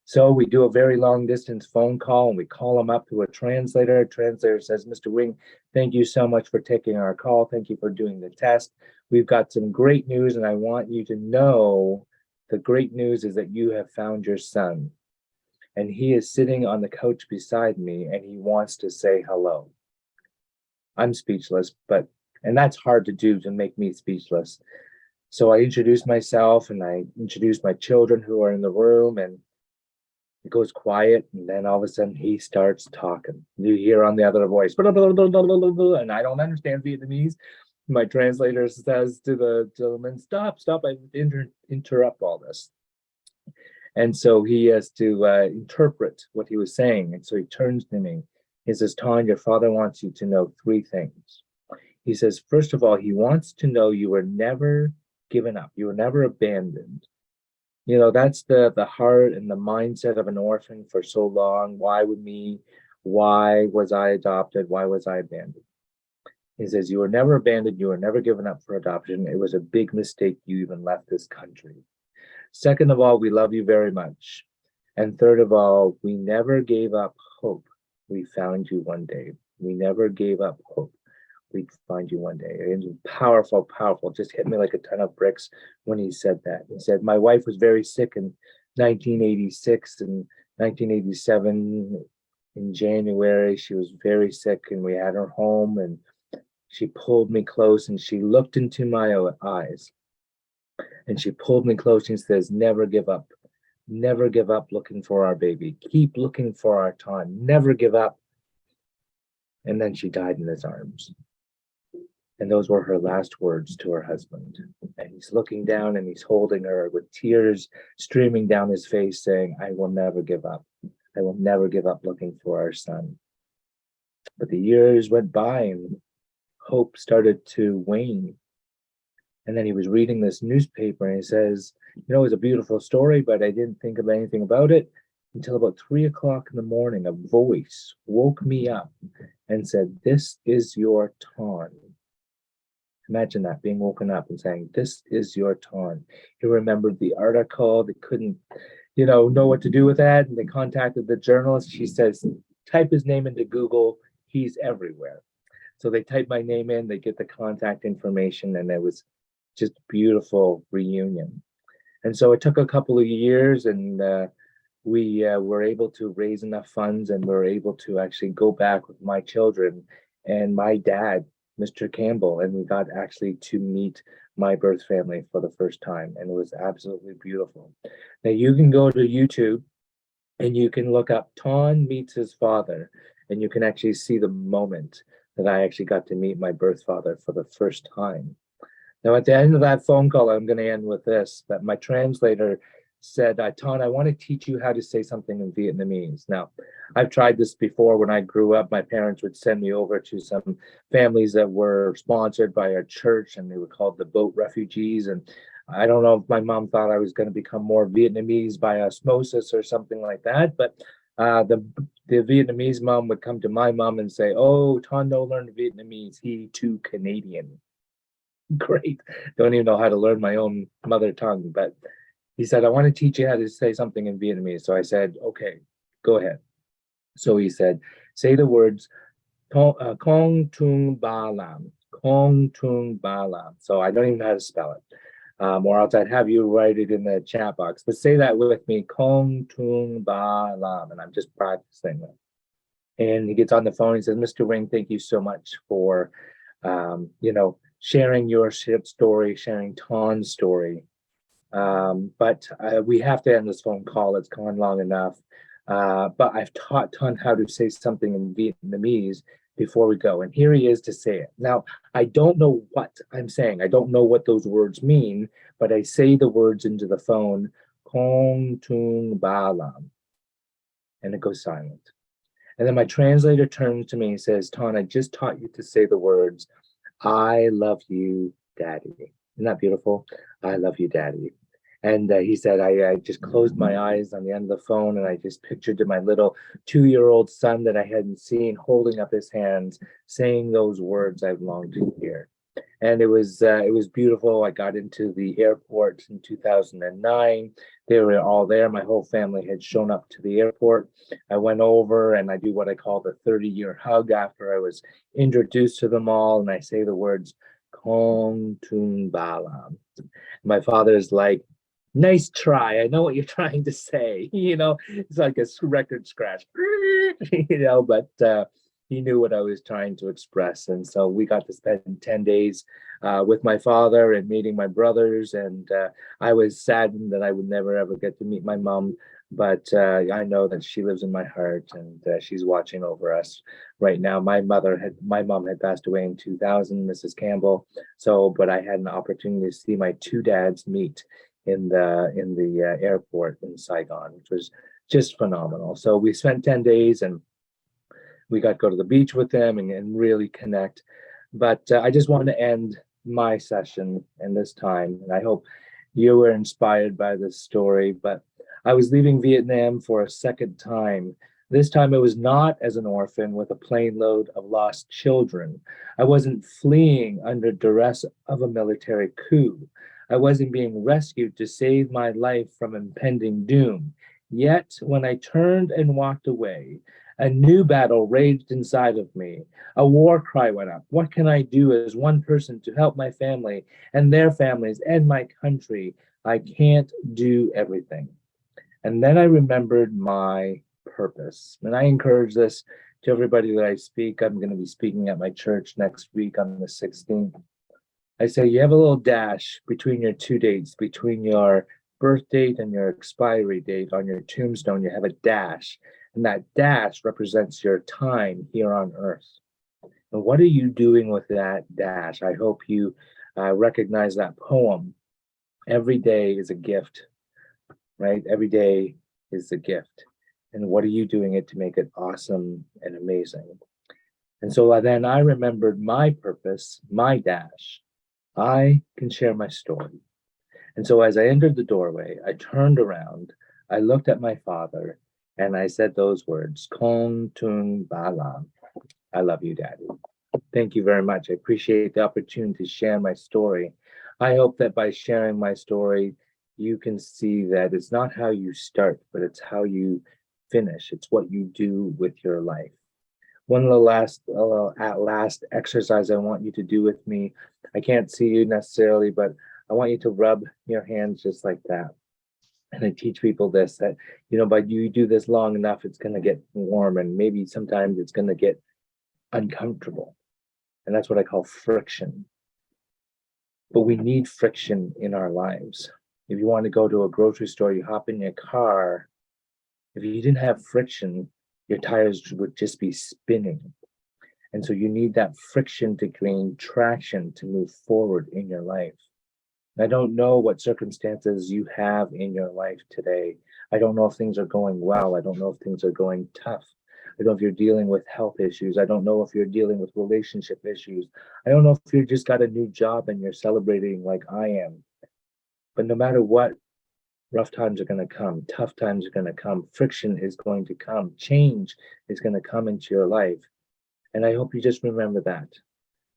So we do a very long distance phone call, and we call him up to a translator. A translator says, Mr. Wing, thank you so much for taking our call. Thank you for doing the test. We've got some great news, and I want you to know the great news is that you have found your son. And he is sitting on the couch beside me, and he wants to say hello. I'm speechless, and that's hard to do, to make me speechless. So I introduce myself, and I introduce my children who are in the room, and it goes quiet, and then all of a sudden he starts talking. You hear on the other voice, and I don't understand Vietnamese. My translator says to the gentleman, stop, I interrupt all this. And so he has to interpret what he was saying. And so he turns to me. He says, Thanh, your father wants you to know three things. He says, first of all, he wants to know you were never given up. You were never abandoned. You know, that's the heart and the mindset of an orphan for so long. Why with me? Why was I adopted? Why was I abandoned? He says, you were never abandoned. You were never given up for adoption. It was a big mistake you even left this country. Second of all, we love you very much. And third of all, we never gave up hope. We found you one day. We never gave up hope. We'd find you one day. It was powerful, powerful. Just hit me like a ton of bricks when he said that. He said, my wife was very sick in 1986 and 1987 in January. She was very sick and we had her home and she pulled me close and she looked into my eyes and she pulled me close and says, never give up. Never give up looking for our baby. Keep looking for our time. Never give up. And then she died in his arms. And those were her last words to her husband. And he's looking down and he's holding her with tears streaming down his face, saying, I will never give up. I will never give up looking for our son. But the years went by and hope started to wane. And then he was reading this newspaper and he says, you know, it was a beautiful story, but I didn't think of anything about it until about 3 o'clock in the morning. A voice woke me up and said, this is your Thanh. Imagine that, being woken up and saying, this is your Thanh. He remembered the article. They couldn't, know what to do with that. And they contacted the journalist. She says, type his name into Google. He's everywhere. So they type my name in, they get the contact information, and it was just beautiful reunion. And so it took a couple of years, and we were able to raise enough funds, and we were able to actually go back with my children and my dad, Mr. Campbell, and we got actually to meet my birth family for the first time, and it was absolutely beautiful. Now you can go to YouTube and you can look up Thanh meets his father, and you can actually see the moment that I actually got to meet my birth father for the first time. Now, at the end of that phone call, I'm going to end with this, that my translator said, Thanh, I want to teach you how to say something in Vietnamese. Now, I've tried this before. When I grew up, my parents would send me over to some families that were sponsored by our church, and they were called the boat refugees. And I don't know if my mom thought I was going to become more Vietnamese by osmosis or something like that, but the Vietnamese mom would come to my mom and say, oh, Thanh no learned Vietnamese, he too Canadian. Great. Don't even know how to learn my own mother tongue, but he said, I want to teach you how to say something in Vietnamese. So I said, okay, go ahead. So he said, say the words, Kong Tung Ba Lam, Kong Tung Ba Lam. So I don't even know how to spell it. Or else I'd have you write it in the chat box. But say that with me, Kong Tung Ba Lam. And I'm just practicing it. And he gets on the phone and says, Mr. Wing, thank you so much for, sharing your story, sharing Thanh's story. But we have to end this phone call. It's gone long enough. But I've taught Thanh how to say something in Vietnamese before we go. And here he is to say it. Now, I don't know what I'm saying. I don't know what those words mean, but I say the words into the phone, Kong Tung Ba Lam. And it goes silent. And then my translator turns to me and says, Thanh, I just taught you to say the words, I love you, Daddy. Isn't that beautiful? I love you, Daddy. And he said, I just closed my eyes on the end of the phone and I just pictured my little 2-year-old son that I hadn't seen holding up his hands, saying those words I've longed to hear. And it was beautiful. I got into the airport in 2009. They were all there. My whole family had shown up to the airport. I went over and I do what I call the 30-year hug after I was introduced to them all. And I say the words, Kong Tung Ba Lam. My father's like, nice try. I know what you're trying to say. It's like a record scratch, but he knew what I was trying to express. And so we got to spend 10 days with my father and meeting my brothers. And I was saddened that I would never, ever get to meet my mom. But I know that she lives in my heart and she's watching over us right now. My mom had passed away in 2000, Mrs. Campbell. But I had an opportunity to see my two dads meet in the airport in Saigon, which was just phenomenal. So we spent 10 days and we got to go to the beach with them and really connect. But I just want to end my session and this time, and I hope you were inspired by this story. But I was leaving Vietnam for a second time. This time it was not as an orphan with a plane load of lost children. I wasn't fleeing under duress of a military coup. I wasn't being rescued to save my life from impending doom. Yet, when I turned and walked away, a new battle raged inside of me. A war cry went up. What can I do as one person to help my family and their families and my country? I can't do everything. And then I remembered my purpose. And I encourage this to everybody that I speak. I'm going to be speaking at my church next week on the 16th. I say you have a little dash between your two dates, between your birth date and your expiry date. On your tombstone, you have a dash. And that dash represents your time here on earth. And what are you doing with that dash? I hope you recognize that poem. Every day is a gift, right? Every day is a gift. And what are you doing it to make it awesome and amazing? And so then I remembered my purpose, my dash. I can share my story. And so as I entered the doorway, I turned around, I looked at my father, and I said those words, Kong Tung Ba Lam. I love you, Daddy. Thank you very much. I appreciate the opportunity to share my story. I hope that by sharing my story, you can see that it's not how you start, but it's how you finish. It's what you do with your life. One of the last exercise I want you to do with me, I can't see you necessarily, but I want you to rub your hands just like that. And I teach people this, that, by you do this long enough, it's going to get warm, and maybe sometimes it's going to get uncomfortable. And that's what I call friction. But we need friction in our lives. If you want to go to a grocery store, you hop in your car. If you didn't have friction, your tires would just be spinning. And so you need that friction to gain traction to move forward in your life. I don't know what circumstances you have in your life today. I don't know if things are going well. I don't know if things are going tough. I don't know if you're dealing with health issues. I don't know if you're dealing with relationship issues. I don't know if you just got a new job and you're celebrating like I am. But no matter what, rough times are going to come. Tough times are going to come. Friction is going to come. Change is going to come into your life. And I hope you just remember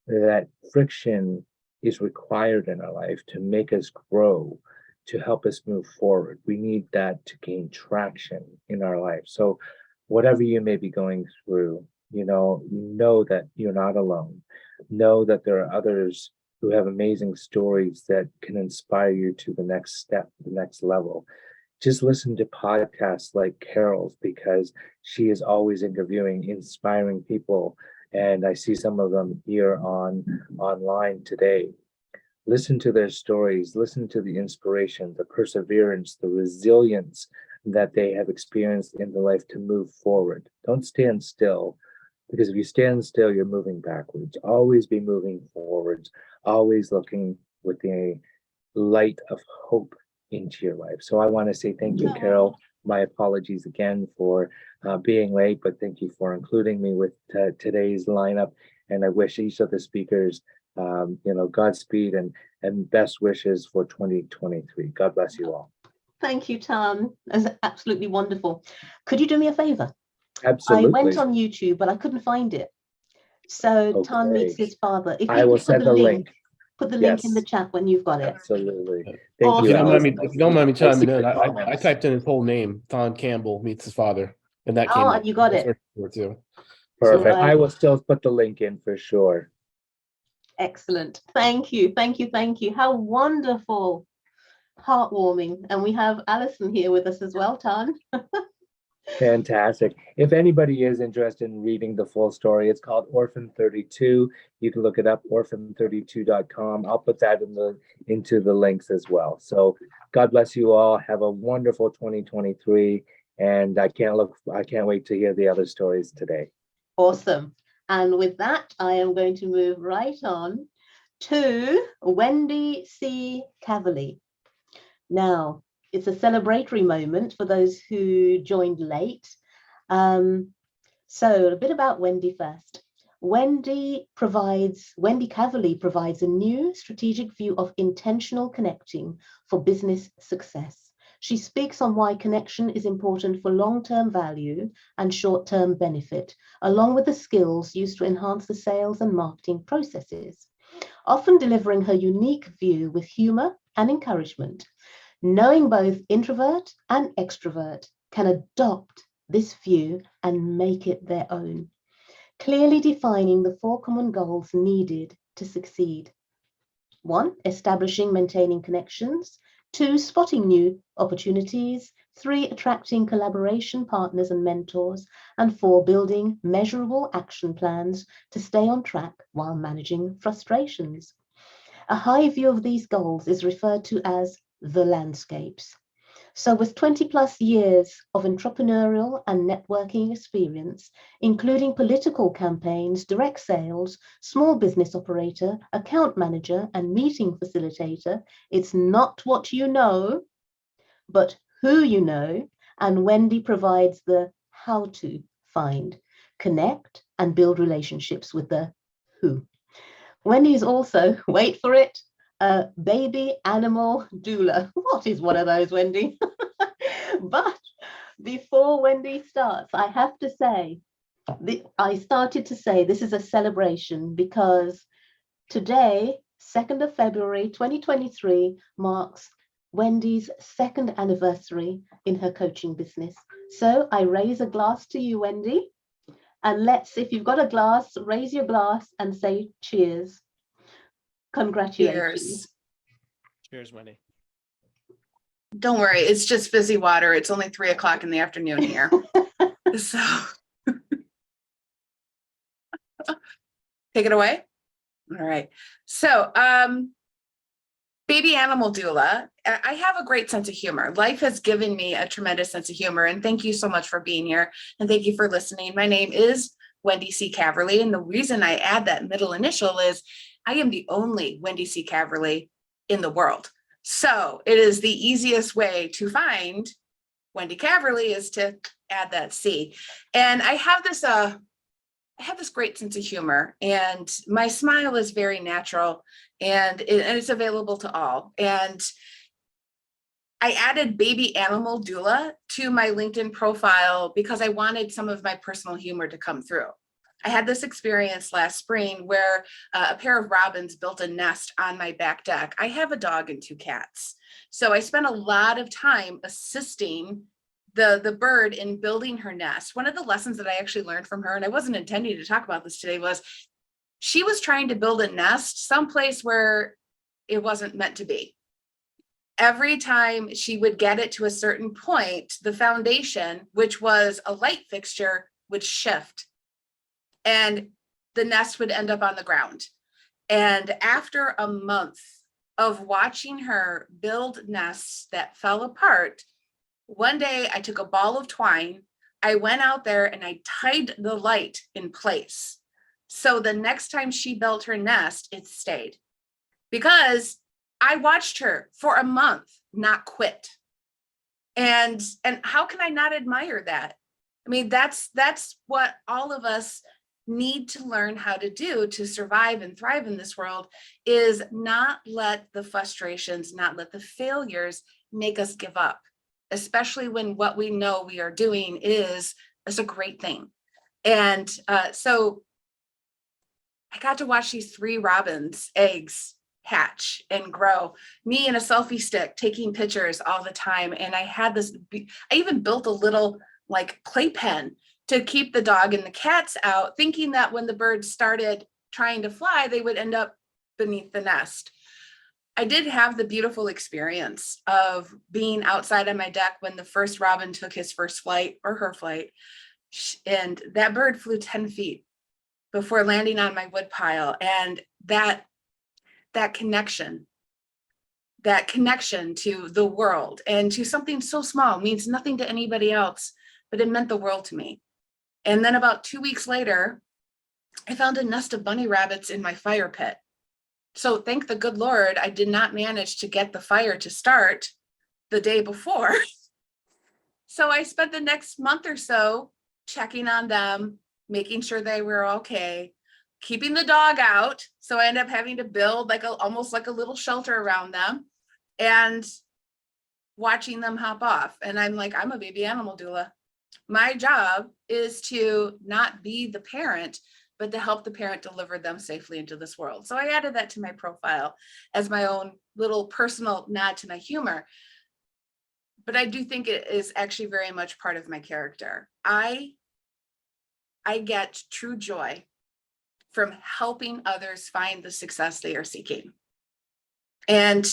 that friction is required in our life to make us grow, to help us move forward. We need that to gain traction in our life. So whatever you may be going through, know that you're not alone. Know that there are others who have amazing stories that can inspire you to the next step, the next level. Just listen to podcasts like Carol's, because she is always interviewing inspiring people. And I see some of them here online today. Listen to their stories, listen to the inspiration, the perseverance, the resilience that they have experienced in their life to move forward. Don't stand still, because if you stand still, you're moving backwards. Always be moving forwards, always looking with the light of hope into your life. So I want to say thank you, Carol. My apologies again for being late, but thank you for including me with today's lineup. And I wish each of the speakers, Godspeed and best wishes for 2023. God bless you all. Thank you, Thanh. That's absolutely wonderful. Could you do me a favor? Absolutely. I went on YouTube, but I couldn't find it. So Okay. Thanh meets his father. If I you will could send the link. Put the link in the chat when you've got it. Absolutely. Thank Thank you. If you don't mind me chiming in, I comments. typed in his whole name, Thanh Campbell meets his father, and that came. And you got it. Too. Perfect. Right. I will still put the link in for sure. Excellent. Thank you. Thank you. Thank you. How wonderful. Heartwarming. And we have Alison here with us as well, Thanh. Fantastic. If anybody is interested in reading the full story, it's called Orphan 32. You can look it up, orphan32.com. I'll put that into the links as well. So God bless you all. Have a wonderful 2023. And I can't wait to hear the other stories today. Awesome. And with that, I am going to move right on to Wendy C Caverly. Now, it's a celebratory moment for those who joined late. So a bit about Wendy first. Wendy Caverly provides a new strategic view of intentional connecting for business success. She speaks on why connection is important for long-term value and short-term benefit, along with the skills used to enhance the sales and marketing processes, often delivering her unique view with humor and encouragement. Knowing both introvert and extrovert can adopt this view and make it their own, clearly defining the 4 common goals needed to succeed. 1, establishing, maintaining connections. 2, spotting new opportunities. 3, attracting collaboration partners and mentors. And 4, building measurable action plans to stay on track while managing frustrations. A high view of these goals is referred to as the landscapes. So with 20 plus years of entrepreneurial and networking experience, including political campaigns, direct sales, small business operator, account manager, and meeting facilitator, it's not what you know, but who you know, and Wendy provides the how to find, connect, and build relationships with the who. Wendy is also, wait for it, a baby animal doula. What is one of those, Wendy? But before Wendy starts, I have to say, I started to say this is a celebration because today, 2nd of February 2023, marks Wendy's 2nd anniversary in her coaching business. So I raise a glass to you, Wendy, and let's, if you've got a glass, raise your glass and say cheers. Congratulations. Cheers. Cheers, Wendy. Don't worry, it's just fizzy water. It's only 3 o'clock in the afternoon here. So take it away. All right. So baby animal doula. I have a great sense of humor. Life has given me a tremendous sense of humor. And thank you so much for being here. And thank you for listening. My name is Wendy C Caverly. And the reason I add that middle initial is I am the only Wendy C Caverly in the world. So it is the easiest way to find Wendy Caverly is to add that C. And I have this great sense of humor, and my smile is very natural, and it's available to all. And I added baby animal doula to my LinkedIn profile because I wanted some of my personal humor to come through. I had this experience last spring where a pair of robins built a nest on my back deck. I have a dog and 2 cats. So I spent a lot of time assisting the bird in building her nest. One of the lessons that I actually learned from her, and I wasn't intending to talk about this today, was she was trying to build a nest someplace where it wasn't meant to be. Every time she would get it to a certain point, the foundation, which was a light fixture, would shift and the nest would end up on the ground. And after a month of watching her build nests that fell apart, one day I took a ball of twine, I went out there and I tied the light in place. So the next time she built her nest, it stayed. Because I watched her for a month not quit. And how can I not admire that? I mean, that's what all of us need to learn how to do to survive and thrive in this world, is not let the frustrations, not let the failures make us give up, especially when what we know we are doing is a great thing. And so I got to watch these 3 robins' eggs hatch and grow, me in a selfie stick taking pictures all the time. And I had this, I even built a little like playpen to keep the dog and the cats out, thinking that when the birds started trying to fly, they would end up beneath the nest. I did have the beautiful experience of being outside on my deck when the first robin took his first flight, or her flight, and that bird flew 10 feet before landing on my wood pile. And that connection to the world and to something so small means nothing to anybody else, but it meant the world to me. And then about 2 weeks later, I found a nest of bunny rabbits in my fire pit. So thank the good Lord, I did not manage to get the fire to start the day before. So I spent the next month or so checking on them, making sure they were okay, keeping the dog out. So I ended up having to build almost like a little shelter around them and watching them hop off. And I'm like, I'm a baby animal doula. My job is to not be the parent, but to help the parent deliver them safely into this world. So I added that to my profile as my own little personal nod to my humor. But I do think it is actually very much part of my character. I get true joy from helping others find the success they are seeking. And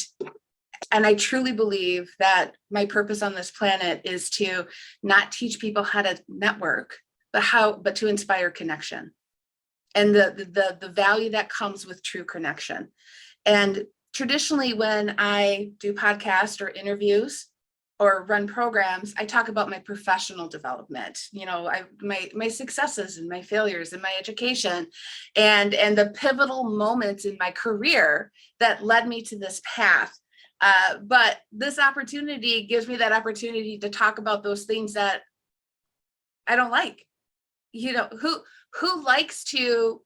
I truly believe that my purpose on this planet is to not teach people how to network, but to inspire connection and the value that comes with true connection. And traditionally, when I do podcasts or interviews or run programs, I talk about my professional development, my successes and my failures and my education and the pivotal moments in my career that led me to this path. But this opportunity gives me that opportunity to talk about those things that I don't like. Who likes to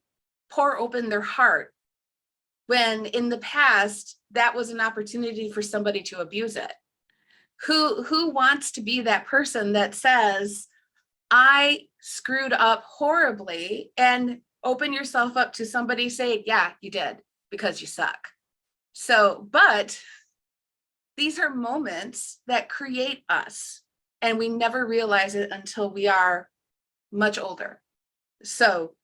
pour open their heart when in the past that was an opportunity for somebody to abuse it? Who wants to be that person that says, I screwed up horribly, and open yourself up to somebody saying, yeah, you did, because you suck. So, but these are moments that create us, and we never realize it until we are much older. So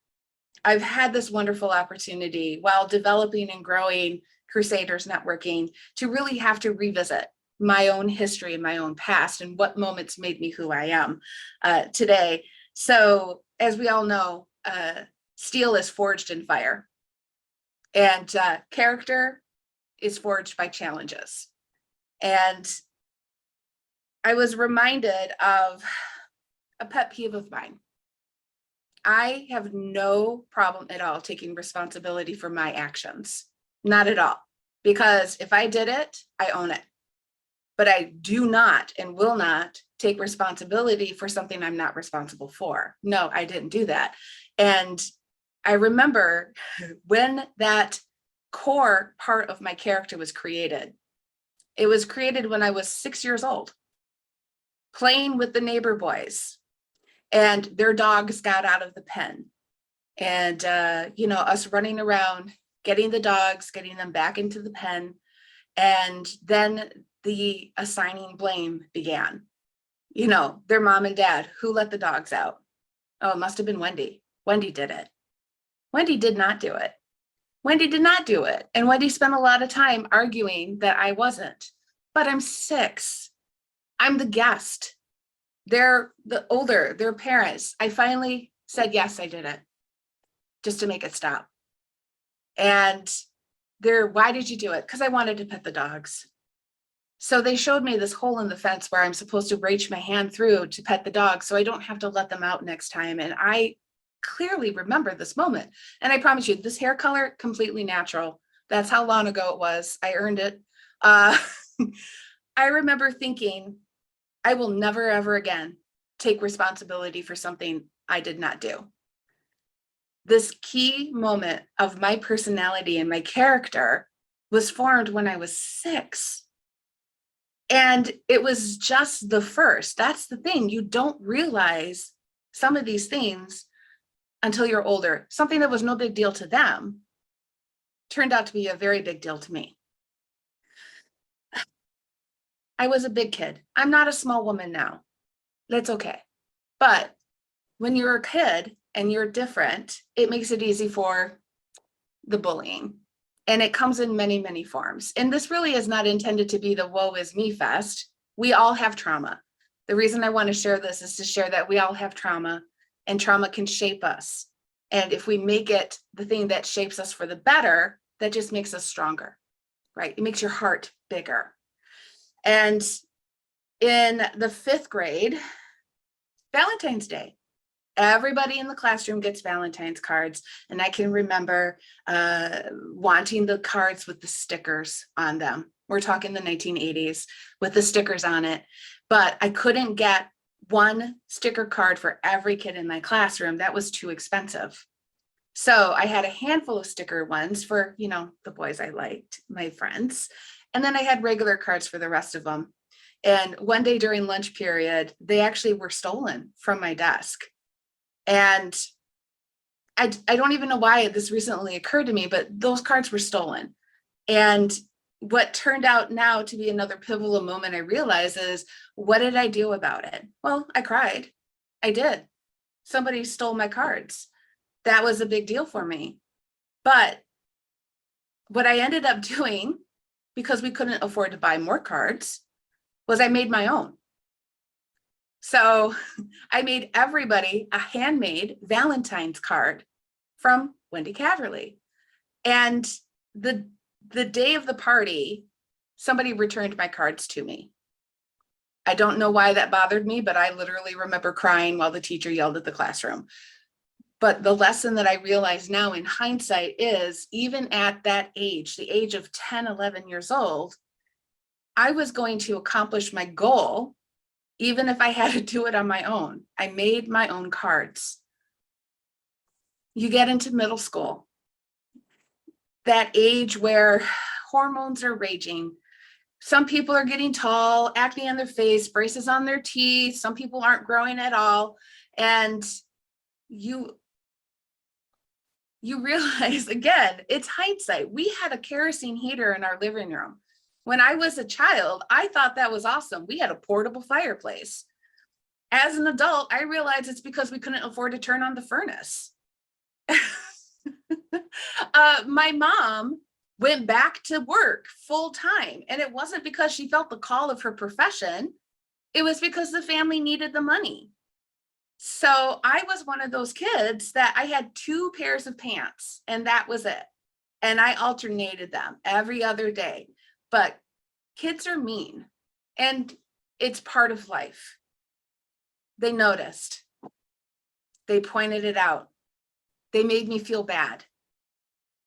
I've had this wonderful opportunity while developing and growing Crusaders Networking to really have to revisit my own history and my own past and what moments made me who I am today. So as we all know, steel is forged in fire, and character is forged by challenges. And I was reminded of a pet peeve of mine. I have no problem at all taking responsibility for my actions. Not at all. Because if I did it, I own it. But I do not and will not take responsibility for something I'm not responsible for. No, I didn't do that. And I remember when that core part of my character was created. It was created when I was 6 years old, playing with the neighbor boys, and their dogs got out of the pen. And, us running around, getting the dogs, getting them back into the pen. And then the assigning blame began. Their mom and dad, who let the dogs out? Oh, it must have been Wendy. Wendy did it. Wendy did not do it. Wendy did not do it. And Wendy spent a lot of time arguing that I wasn't. But I'm 6. I'm the guest. They're their parents. I finally said, yes, I did it, just to make it stop. And why did you do it? Because I wanted to pet the dogs. So they showed me this hole in the fence where I'm supposed to reach my hand through to pet the dogs so I don't have to let them out next time. And I clearly remember this moment. And I promise you, this hair color, completely natural. That's how long ago it was. I earned it. I remember thinking, I will never, ever again take responsibility for something I did not do. This key moment of my personality and my character was formed when I was 6. And it was just the first. That's the thing. You don't realize some of these things until you're older. Something that was no big deal to them turned out to be a very big deal to me. I was a big kid. I'm not a small woman now. That's okay. But when you're a kid and you're different, it makes it easy for the bullying. And it comes in many, many forms. And this really is not intended to be the woe is me fest. We all have trauma. The reason I want to share this is to share that we all have trauma, and trauma can shape us. And if we make it the thing that shapes us for the better, that just makes us stronger, right? It makes your heart bigger. And in the 5th grade, Valentine's Day, Everybody in the classroom gets Valentine's cards. And I can remember wanting the cards with the stickers on them. We're talking the 1980s with the stickers on it. But I couldn't get one sticker card for every kid in my classroom. That was too expensive. So I had a handful of sticker ones for, you know, the boys I liked, my friends. And then I had regular cards for the rest of them. And one day during lunch period, they actually were stolen from my desk. And I don't even know why this recently occurred to me, but those cards were stolen. And what turned out now to be another pivotal moment I realize is, what did I do about it? Well, I cried. I did. Somebody stole my cards. That was a big deal for me. But what I ended up doing, because we couldn't afford to buy more cards, was I made my own. So I made everybody a handmade Valentine's card from Wendy Caverly. And the day of the party, somebody returned my cards to me. I don't know why that bothered me, but I literally remember crying while the teacher yelled at the classroom. But the lesson that I realize now in hindsight is, even at that age, the age of 10, 11 years old, I was going to accomplish my goal, even if I had to do it on my own. I made my own cards. You get into middle school, that age where hormones are raging. Some people are getting tall, acne on their face, braces on their teeth. Some people aren't growing at all. And you realize, again, it's hindsight. We had a kerosene heater in our living room. When I was a child, I thought that was awesome. We had a portable fireplace. As an adult, I realized it's because we couldn't afford to turn on the furnace. My mom went back to work full time, and it wasn't because she felt the call of her profession. It was because the family needed the money. So I was one of those kids that I had 2 pairs of pants, and that was it. And I alternated them every other day. But kids are mean, and it's part of life. They noticed. They pointed it out. They made me feel bad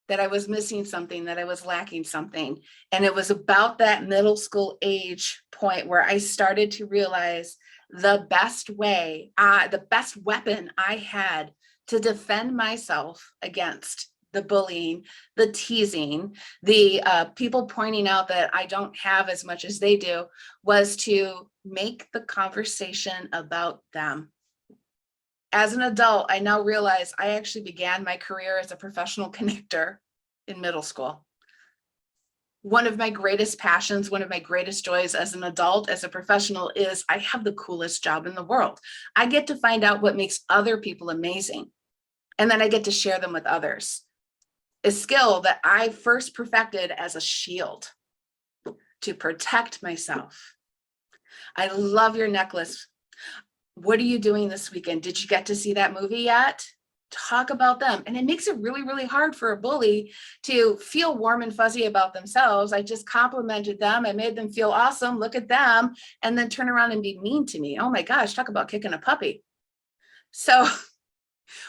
that I was missing something, that I was lacking something. And it was about that middle school age point where I started to realize the best way, the best weapon I had to defend myself against the bullying, the teasing, the people pointing out that I don't have as much as they do, was to make the conversation about them. As an adult, I now realize I actually began my career as a professional connector in middle school. One of my greatest passions, one of my greatest joys as an adult, as a professional, is I have the coolest job in the world. I get to find out what makes other people amazing, and then I get to share them with others. A skill that I first perfected as a shield to protect myself. I love your necklace. What are you doing this weekend? Did you get to see that movie yet? Talk about them. And it makes it really, really hard for a bully to feel warm and fuzzy about themselves. I just complimented them. I made them feel awesome. Look at them. And then turn around and be mean to me. Oh my gosh, talk about kicking a puppy. So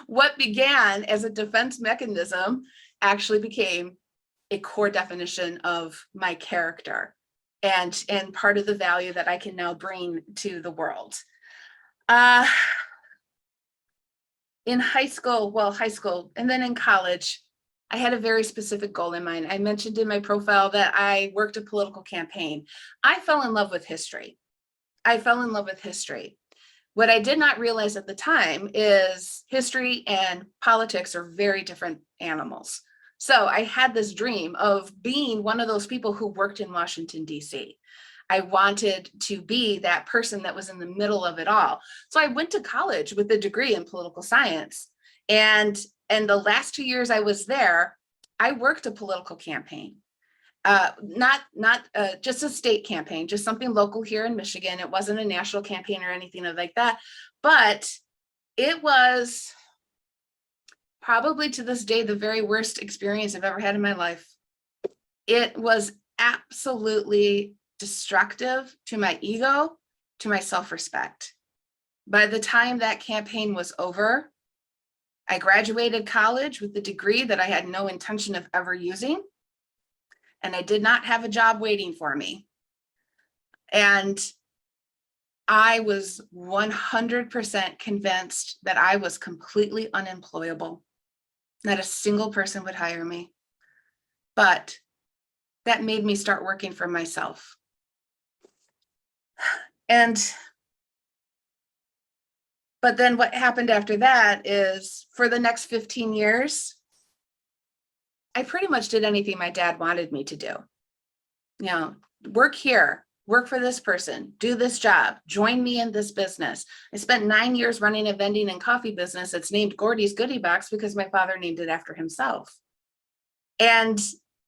what began as a defense mechanism actually became a core definition of my character and part of the value that I can now bring to the world. In high school, and then in college, I had a very specific goal in mind. I mentioned in my profile that I worked a political campaign. I fell in love with history. What I did not realize at the time is history and politics are very different animals. So I had this dream of being one of those people who worked in Washington, D.C. I wanted to be that person that was in the middle of it all. So I went to college with a degree in political science. And the last 2 years I was there, I worked a political campaign. Not just a state campaign, just something local here in Michigan. It wasn't a national campaign or anything like that, but it was probably to this day the very worst experience I've ever had in my life. It was absolutely destructive to my ego, to my self-respect. By the time that campaign was over, I graduated college with the degree that I had no intention of ever using, and I did not have a job waiting for me. And I was 100% convinced that I was completely unemployable. Not a single person would hire me. But that made me start working for myself. But then what happened after that is, for the next 15 years, I pretty much did anything my dad wanted me to do. You know, work here, work for this person, do this job, join me in this business. I spent 9 years running a vending and coffee business that's named Gordy's Goodie Box because my father named it after himself. And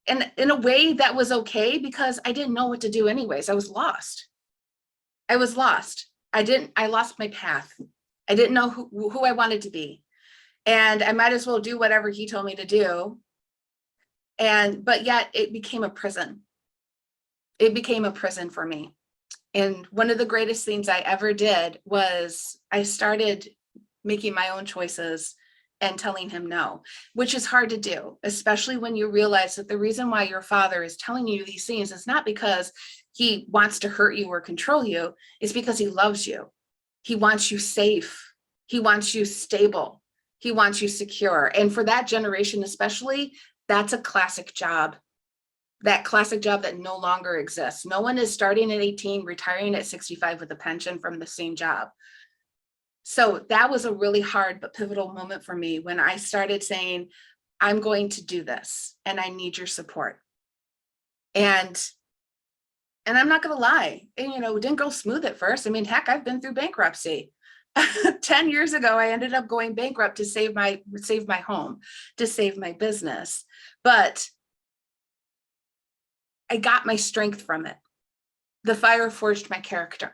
in a way that was okay, because I didn't know what to do anyways. I was lost. I lost my path. I didn't know who I wanted to be. And I might as well do whatever he told me to do. But yet it became a prison. It became a prison for me. And one of the greatest things I ever did was I started making my own choices and telling him no, which is hard to do, especially when you realize that the reason why your father is telling you these things is not because he wants to hurt you or control you, it's because he loves you. He wants you safe. He wants you stable. He wants you secure. And for that generation especially, that's a classic job. That classic job that no longer exists. No one is starting at 18, retiring at 65 with a pension from the same job. So that was a really hard but pivotal moment for me when I started saying, I'm going to do this and I need your support. And I'm not going to lie, it didn't go smooth at first. I mean, heck, I've been through bankruptcy. 10 years ago, I ended up going bankrupt to save my home, to save my business. But I got my strength from it. The fire forged my character.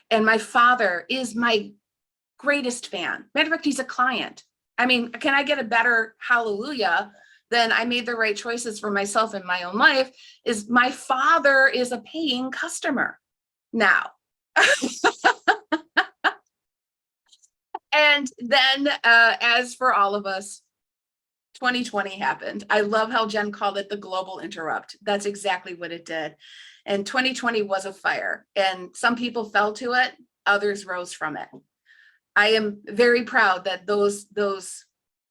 And my father is my greatest fan. Matter of fact, he's a client. I mean, can I get a better hallelujah than I made the right choices for myself in my own life? Is my father is a paying customer now. And then as for all of us, 2020 happened. I love how Jen called it the global interrupt. That's exactly what it did. And 2020 was a fire, and some people fell to it, others rose from it. I am very proud that those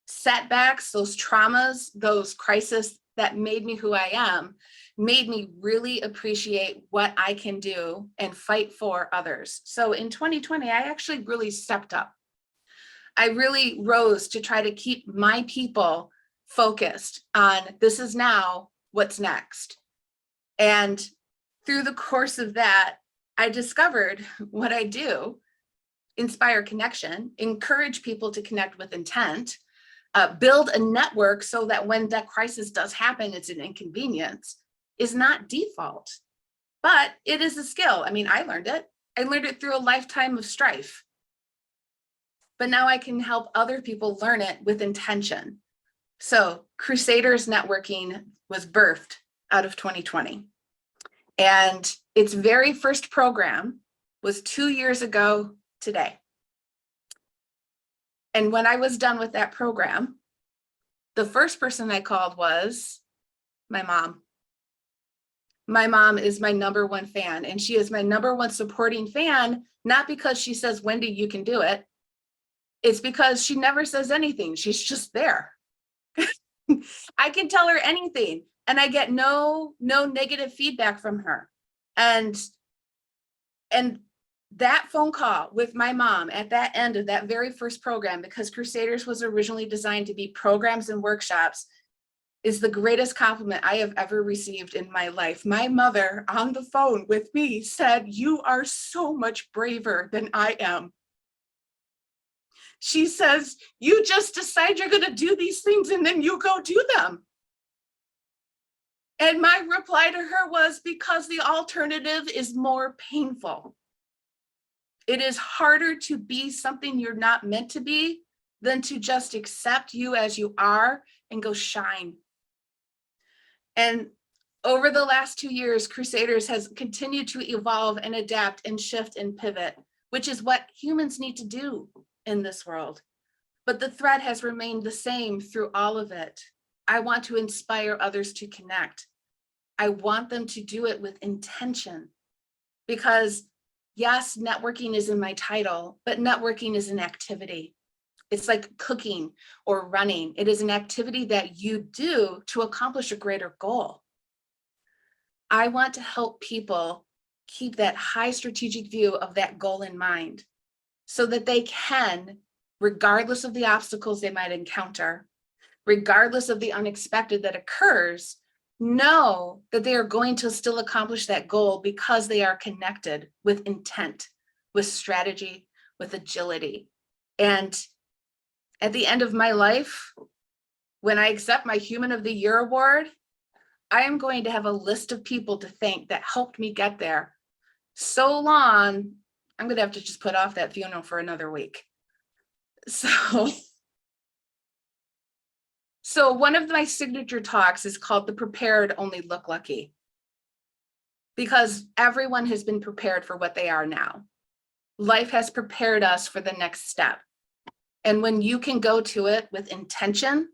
setbacks, those traumas, those crises that made me who I am, made me really appreciate what I can do and fight for others. So in 2020, I actually really stepped up. I really rose to try to keep my people focused on this is now, what's next. And through the course of that, I discovered what I do: inspire connection, encourage people to connect with intent, build a network so that when that crisis does happen, it's an inconvenience, is not default, but it is a skill. I mean, I learned it. I learned it through a lifetime of strife. But now I can help other people learn it with intention. So Crusaders Networking was birthed out of 2020. And its very first program was 2 years ago today. And when I was done with that program, the first person I called was my mom. My mom is my #1 fan, and she is my #1 supporting fan, not because she says, Wendy, you can do it. It's because she never says anything. She's just there. I can tell her anything, and I get no negative feedback from her. And that phone call with my mom at that end of that very first program, because Crusaders was originally designed to be programs and workshops, is the greatest compliment I have ever received in my life. My mother on the phone with me said, you are so much braver than I am. She says, you just decide you're going to do these things and then you go do them. And my reply to her was, because the alternative is more painful. It is harder to be something you're not meant to be than to just accept you as you are and go shine. And over the last 2 years, Crusaders has continued to evolve and adapt and shift and pivot which is what humans need to do in this world. But the thread has remained the same through all of it. I want to inspire others to connect. I want them to do it with intention, because yes, networking is in my title, but networking is an activity. It's like cooking or running. It is an activity that you do to accomplish a greater goal. I want to help people keep that high strategic view of that goal in mind so that they can, regardless of the obstacles they might encounter, regardless of the unexpected that occurs, know that they are going to still accomplish that goal because they are connected with intent, with strategy, with agility. And at the end of my life, when I accept my Human of the Year award, I am going to have a list of people to thank that helped me get there. So long, I'm going to have to just put off that funeral for another week. So one of my signature talks is called The Prepared Only Look Lucky, because everyone has been prepared for what they are now. Life has prepared us for the next step. And when you can go to it with intention,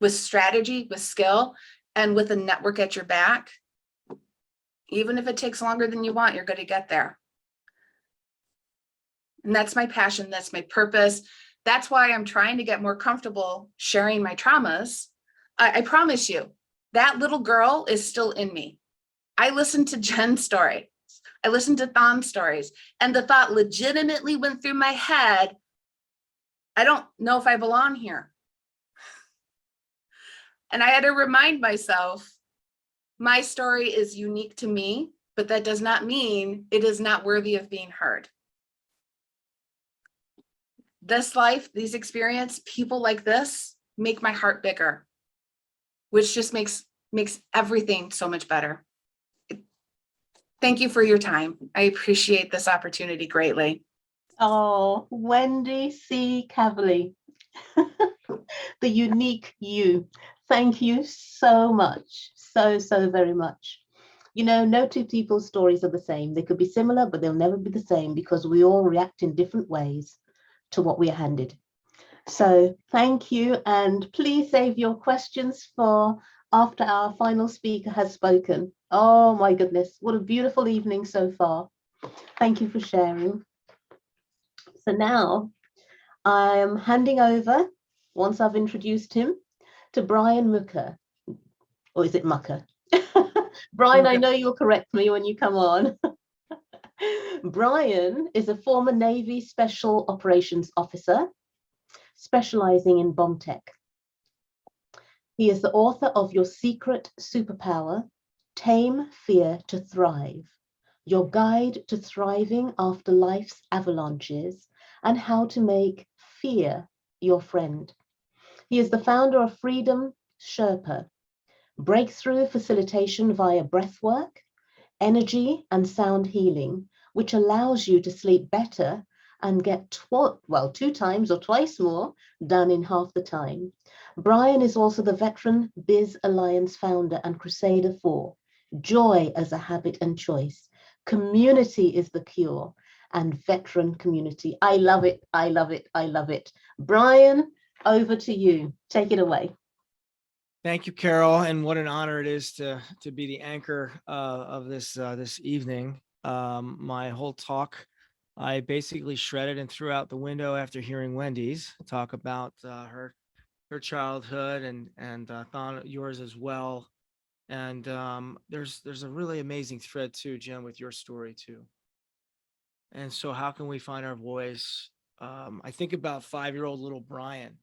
with strategy, with skill, and with a network at your back, even if it takes longer than you want, you're going to get there. And that's my passion. That's my purpose. That's why I'm trying to get more comfortable sharing my traumas. I promise you, that little girl is still in me. I listened to Jen's story. I listened to Than's stories, and the thought legitimately went through my head, I don't know if I belong here. And I had to remind myself, my story is unique to me, but that does not mean it is not worthy of being heard. This life, these experiences, people like this make my heart bigger, which just makes everything so much better. Thank you for your time. I appreciate this opportunity greatly. Oh, Wendy C Caverly, the unique you. Thank you so much, so very much. You know, no two people's stories are the same. They could be similar, but they'll never be the same because we all react in different ways to what we are handed. So thank you, and please save your questions for after our final speaker has spoken. Oh my goodness, what a beautiful evening so far. Thank you for sharing. So now I'm handing over, once I've introduced him, to Brian Muka. Or is it Muka? Brian, I know you'll correct me when you come on. Brian is a former Navy Special Operations Officer, specializing in bomb tech. He is the author of Your Secret Superpower, Tame Fear to Thrive, Your Guide to Thriving After Life's Avalanches, and How to Make Fear Your Friend. He is the founder of Freedom Sherpa, breakthrough facilitation via breathwork, energy and sound healing, which allows you to sleep better and get 2 times or twice more done in half the time. Brian is also the Veteran Biz Alliance founder and crusader for Joy as a Habit and Choice, Community is the Cure, and Veteran Community. I love it, I love it, I love it. Brian, over to you. Take it away. Thank you, Carol, and what an honor it is to be the anchor of this this evening. My whole talk, I basically shredded and threw out the window after hearing Wendy's talk about her childhood and Thanh, yours as well. And there's a really amazing thread too, Jen, with your story too. And so, how can we find our voice? I think about 5-year-old little Brian.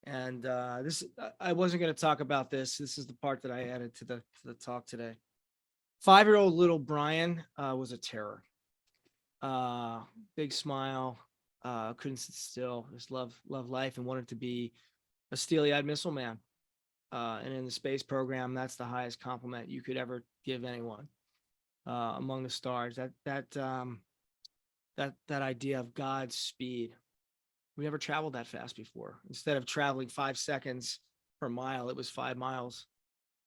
And this, I wasn't going to talk about this. This is the part that I added to the talk today. 5-year-old little Brian was a terror. Big smile, couldn't sit still, just loved life and wanted to be a steely-eyed missile man. And in the space program, that's the highest compliment you could ever give anyone among the stars. That idea of God's speed. We never traveled that fast before. Instead of traveling 5 seconds per mile, it was 5 miles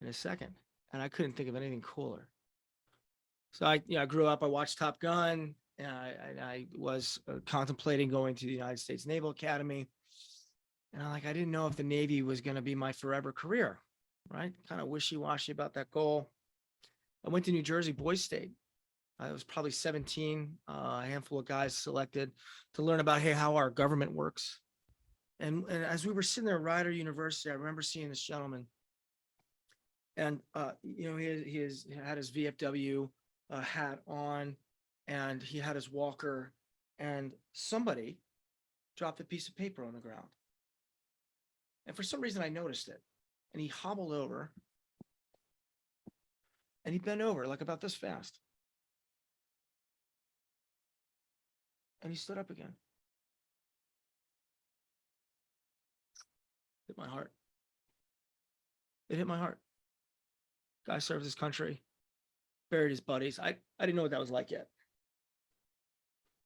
in a second. And I couldn't think of anything cooler. So I grew up, I watched Top Gun, and I was contemplating going to the United States Naval Academy. And I didn't know if the Navy was going to be my forever career, right? Kind of wishy-washy about that goal. I went to New Jersey Boys State. I was probably 17, a handful of guys selected to learn about, hey, how our government works. And as we were sitting there at Rider University, I remember seeing this gentleman. And, he had his VFW hat on, and he had his walker, and somebody dropped a piece of paper on the ground. And for some reason, I noticed it. And he hobbled over, and he bent over like about this fast. And he stood up again. Hit my heart. It hit my heart. Guy served his country, buried his buddies. I didn't know what that was like yet.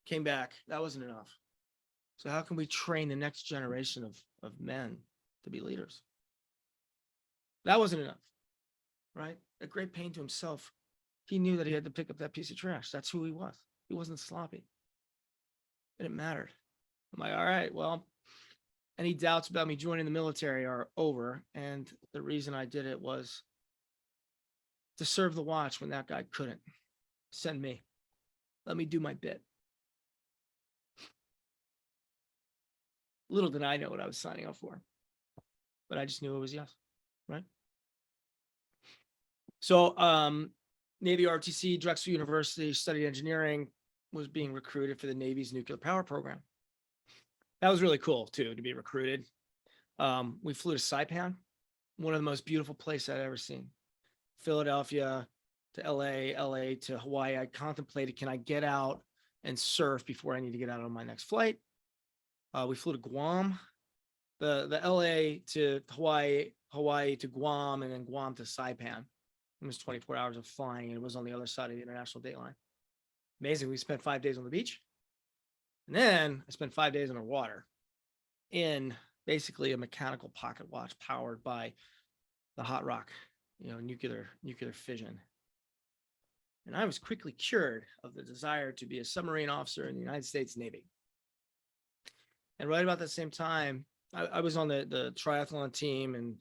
Came back. That wasn't enough. So how can we train the next generation of men to be leaders? That wasn't enough, right? At great pain to himself, he knew that he had to pick up that piece of trash. That's who he was. He wasn't sloppy. And it mattered. I'm like, all right, well, any doubts about me joining the military are over. And the reason I did it was to serve the watch when that guy couldn't. Send me. Let me do my bit. Little did I know what I was signing up for, but I just knew it was yes, right? So Navy ROTC, Drexel University, studied engineering, was being recruited for the Navy's nuclear power program. That was really cool too, to be recruited. We flew to Saipan, one of the most beautiful places I'd ever seen. Philadelphia to LA to Hawaii. I contemplated, can I get out and surf before I need to get out on my next flight? We flew to Guam, the LA to Hawaii to Guam, and then Guam to Saipan. It was 24 hours of flying, and it was on the other side of the international date line. Amazing. We spent 5 days on the beach. And then I spent 5 days underwater in basically a mechanical pocket watch powered by the hot rock, nuclear fission. And I was quickly cured of the desire to be a submarine officer in the United States Navy. And right about the same time, I was on the triathlon team, and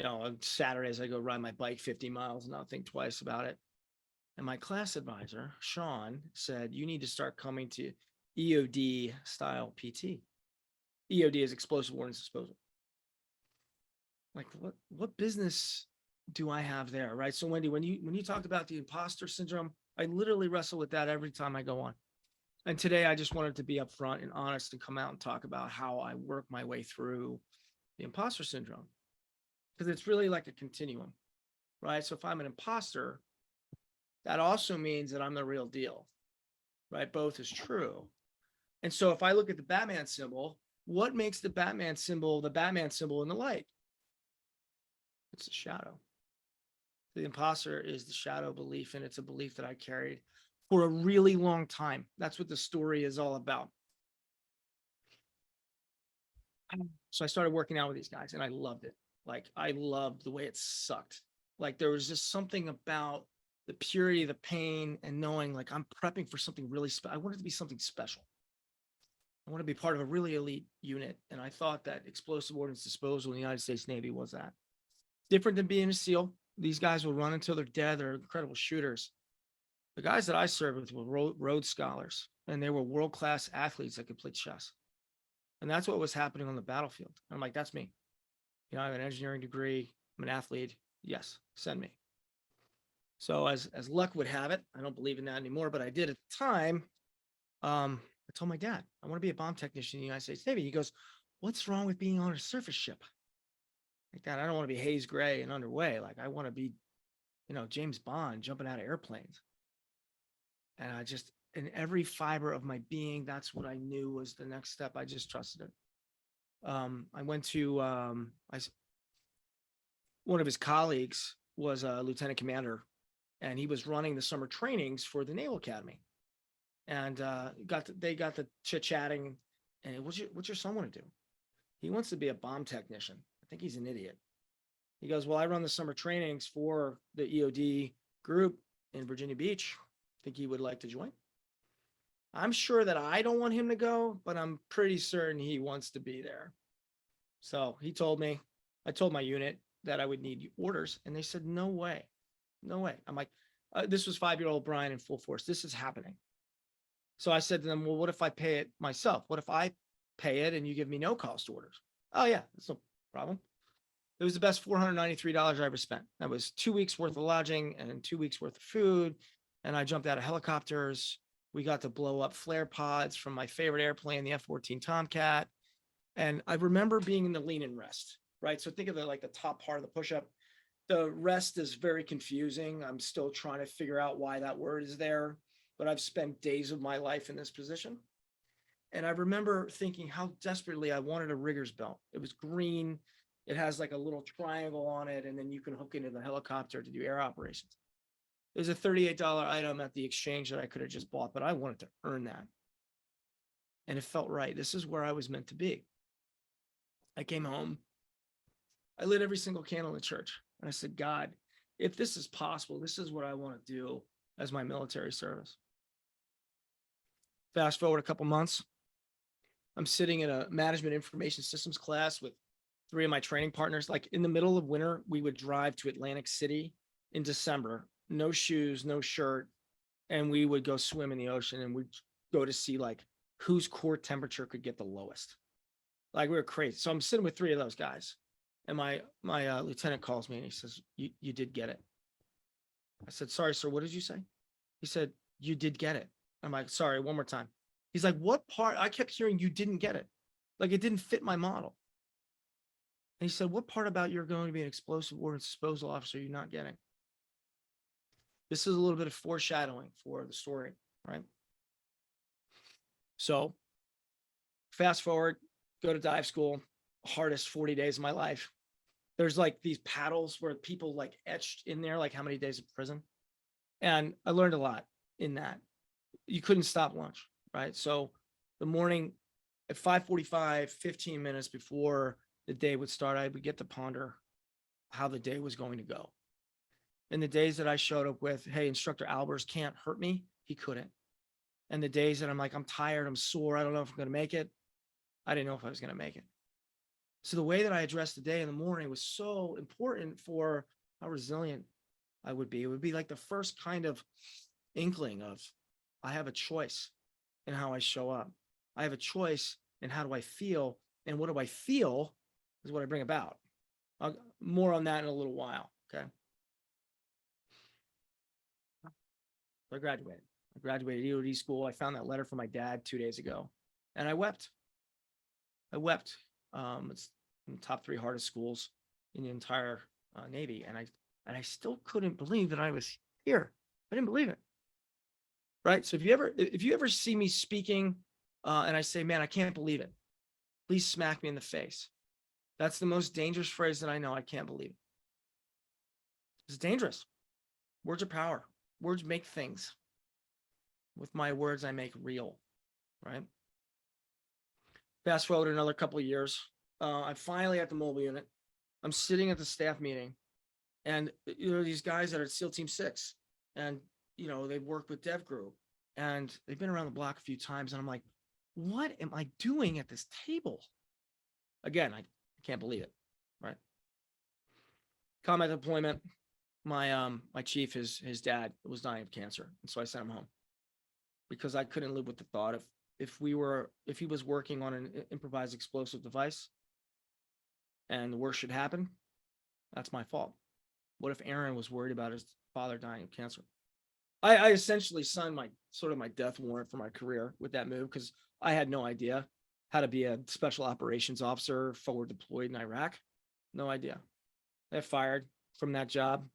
on Saturdays I go ride my bike 50 miles and not think twice about it. And my class advisor, Sean, said, you need to start coming to EOD style PT. EOD is explosive ordnance disposal. Like, what business do I have there, right? So Wendy, when you talked about the imposter syndrome, I literally wrestle with that every time I go on. And today I just wanted to be upfront and honest and come out and talk about how I work my way through the imposter syndrome, because it's really like a continuum, right? So if I'm an imposter, that also means that I'm the real deal, right? Both is true. And so if I look at the Batman symbol, what makes the Batman symbol in the light? It's a shadow. The imposter is the shadow belief, and it's a belief that I carried for a really long time. That's what the story is all about. So I started working out with these guys, and I loved it. Like, I loved the way it sucked. Like, there was just something about the purity, the pain, and knowing like I'm prepping for something really special. I wanted to be something special. I want to be part of a really elite unit. And I thought that explosive ordnance disposal in the United States Navy was that. Different than being a SEAL. These guys will run until they're dead. They're incredible shooters. The guys that I served with were Rhodes Scholars, and they were world-class athletes that could play chess. And that's what was happening on the battlefield. I'm like, that's me. I have an engineering degree. I'm an athlete. Yes, send me. So as luck would have it, I don't believe in that anymore, but I did at the time. I told my dad, I want to be a bomb technician in the United States Navy. He goes, what's wrong with being on a surface ship? Like that, I don't want to be Hayes Gray and underway. Like, I want to be, James Bond jumping out of airplanes. And I just, in every fiber of my being, that's what I knew was the next step. I just trusted it. I went to, one of his colleagues was a lieutenant commander, and he was running the summer trainings for the Naval Academy. And they got the chit-chatting, and what's your son want to do? He wants to be a bomb technician. I think he's an idiot. He goes, well, I run the summer trainings for the EOD group in Virginia Beach. Think he would like to join? I'm sure that I don't want him to go, but I'm pretty certain he wants to be there. So he told me, I told my unit that I would need orders, and they said, no way, no way. I'm like, this was 5-year-old Brian in full force. This is happening. So I said to them, well, what if I pay it myself? What if I pay it and you give me no cost orders? Oh yeah, that's no problem. It was the best $493 I ever spent. That was 2 weeks worth of lodging and 2 weeks worth of food. And I jumped out of helicopters. We got to blow up flare pods from my favorite airplane, the F-14 Tomcat. And I remember being in the lean and rest, right? So think of it like the top part of the push-up. The rest is very confusing. I'm still trying to figure out why that word is there, but I've spent days of my life in this position. And I remember thinking how desperately I wanted a rigger's belt. It was green. It has like a little triangle on it, and then you can hook into the helicopter to do air operations. It was a $38 item at the exchange that I could have just bought, but I wanted to earn that. And it felt right. This is where I was meant to be. I came home. I lit every single candle in church. And I said, God, if this is possible, this is what I want to do as my military service. Fast forward a couple months. I'm sitting in a management information systems class with 3 of my training partners. Like in the middle of winter, we would drive to Atlantic City in December, no shoes, no shirt. And we would go swim in the ocean, and we'd go to see like whose core temperature could get the lowest. Like we were crazy. So I'm sitting with 3 of those guys, and my lieutenant calls me and he says, you did get it. I said, sorry, sir, what did you say? He said, you did get it. I'm like, sorry, one more time. He's like, what part? I kept hearing you didn't get it. Like it didn't fit my model. And he said, what part about you're going to be an explosive ordnance disposal officer you're not getting? This is a little bit of foreshadowing for the story, right? So fast forward, go to dive school, hardest 40 days of my life. There's like these paddles where people like etched in there, like how many days of prison. And I learned a lot in that. You couldn't stop lunch, right? So the morning at 5:45, 15 minutes before the day would start, I would get to ponder how the day was going to go. And the days that I showed up with, hey, Instructor Albers can't hurt me, he couldn't. And the days that I'm like, I'm tired, I'm sore, I don't know if I'm going to make it, I didn't know if I was going to make it. So the way that I addressed the day in the morning was so important for how resilient I would be. It would be like the first kind of inkling of, I have a choice in how I show up. I have a choice in how do I feel, and what do I feel is what I bring about. More on that in a little while, okay? I graduated. I graduated EOD school. I found that letter from my dad 2 days ago, and I wept. I wept. It's in the top 3 hardest schools in the entire Navy, and I still couldn't believe that I was here. I didn't believe it. Right. So if you ever see me speaking, and I say, man, I can't believe it, please smack me in the face. That's the most dangerous phrase that I know. I can't believe it. It's dangerous. Words are power. Words make things. With my words, I make real, right? Fast forward another couple of years. I'm finally at the mobile unit. I'm sitting at the staff meeting, and these guys that are at SEAL Team 6, and they've worked with Dev Group, and they've been around the block a few times, and I'm like, what am I doing at this table? Again, I can't believe it, right? Combat deployment. My chief, his dad was dying of cancer, and so I sent him home because I couldn't live with the thought of if he was working on an improvised explosive device and the worst should happen, that's my fault. What if Aaron was worried about his father dying of cancer? I essentially signed my death warrant for my career with that move, because I had no idea how to be a special operations officer forward deployed in Iraq. No idea. I got fired from that job.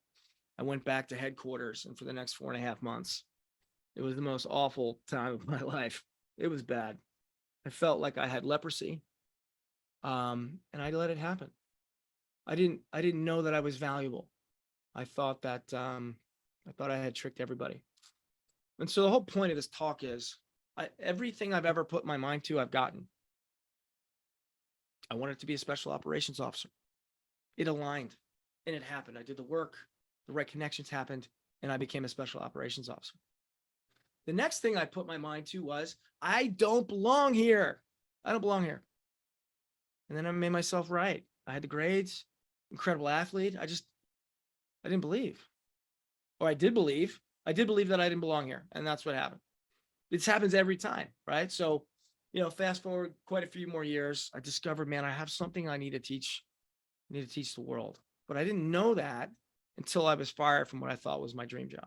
I went back to headquarters, and for the next 4.5 months, it was the most awful time of my life. It was bad. I felt like I had leprosy, and I let it happen. I didn't know that I was valuable. I thought that I had tricked everybody. And so the whole point of this talk is everything I've ever put my mind to, I've gotten. I wanted to be a special operations officer. It aligned, and it happened. I did the work, the right connections happened, and I became a special operations officer. The next thing I put my mind to was, I don't belong here. I don't belong here. And then I made myself right. I had the grades, incredible athlete. I didn't believe. Or I did believe. I did believe that I didn't belong here. And that's what happened. This happens every time, right? So, fast forward quite a few more years, I discovered, man, I have something I need to teach. I need to teach the world. But I didn't know that until I was fired from what I thought was my dream job.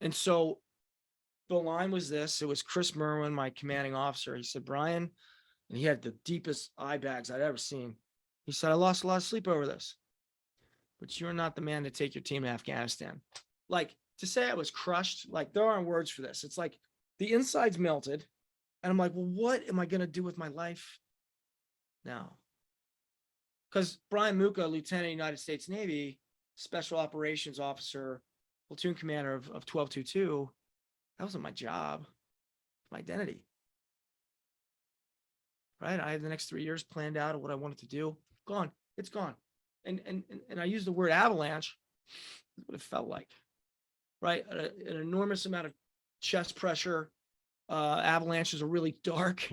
And so the line was this. It was Chris Merwin, my commanding officer. He said, Brian, and he had the deepest eye bags I'd ever seen. He said, I lost a lot of sleep over this, but you're not the man to take your team to Afghanistan. Like, to say I was crushed, like, there aren't words for this. It's like the insides melted. And I'm like, well, what am I going to do with my life now? Because Brian Muka, Lieutenant United States Navy, Special Operations Officer, Platoon Commander of 1222, that wasn't my job, my identity. Right? I had the next 3 years planned out of what I wanted to do. Gone. It's gone. And I use the word avalanche. That's what it felt like. Right? An enormous amount of chest pressure. Avalanches are really dark.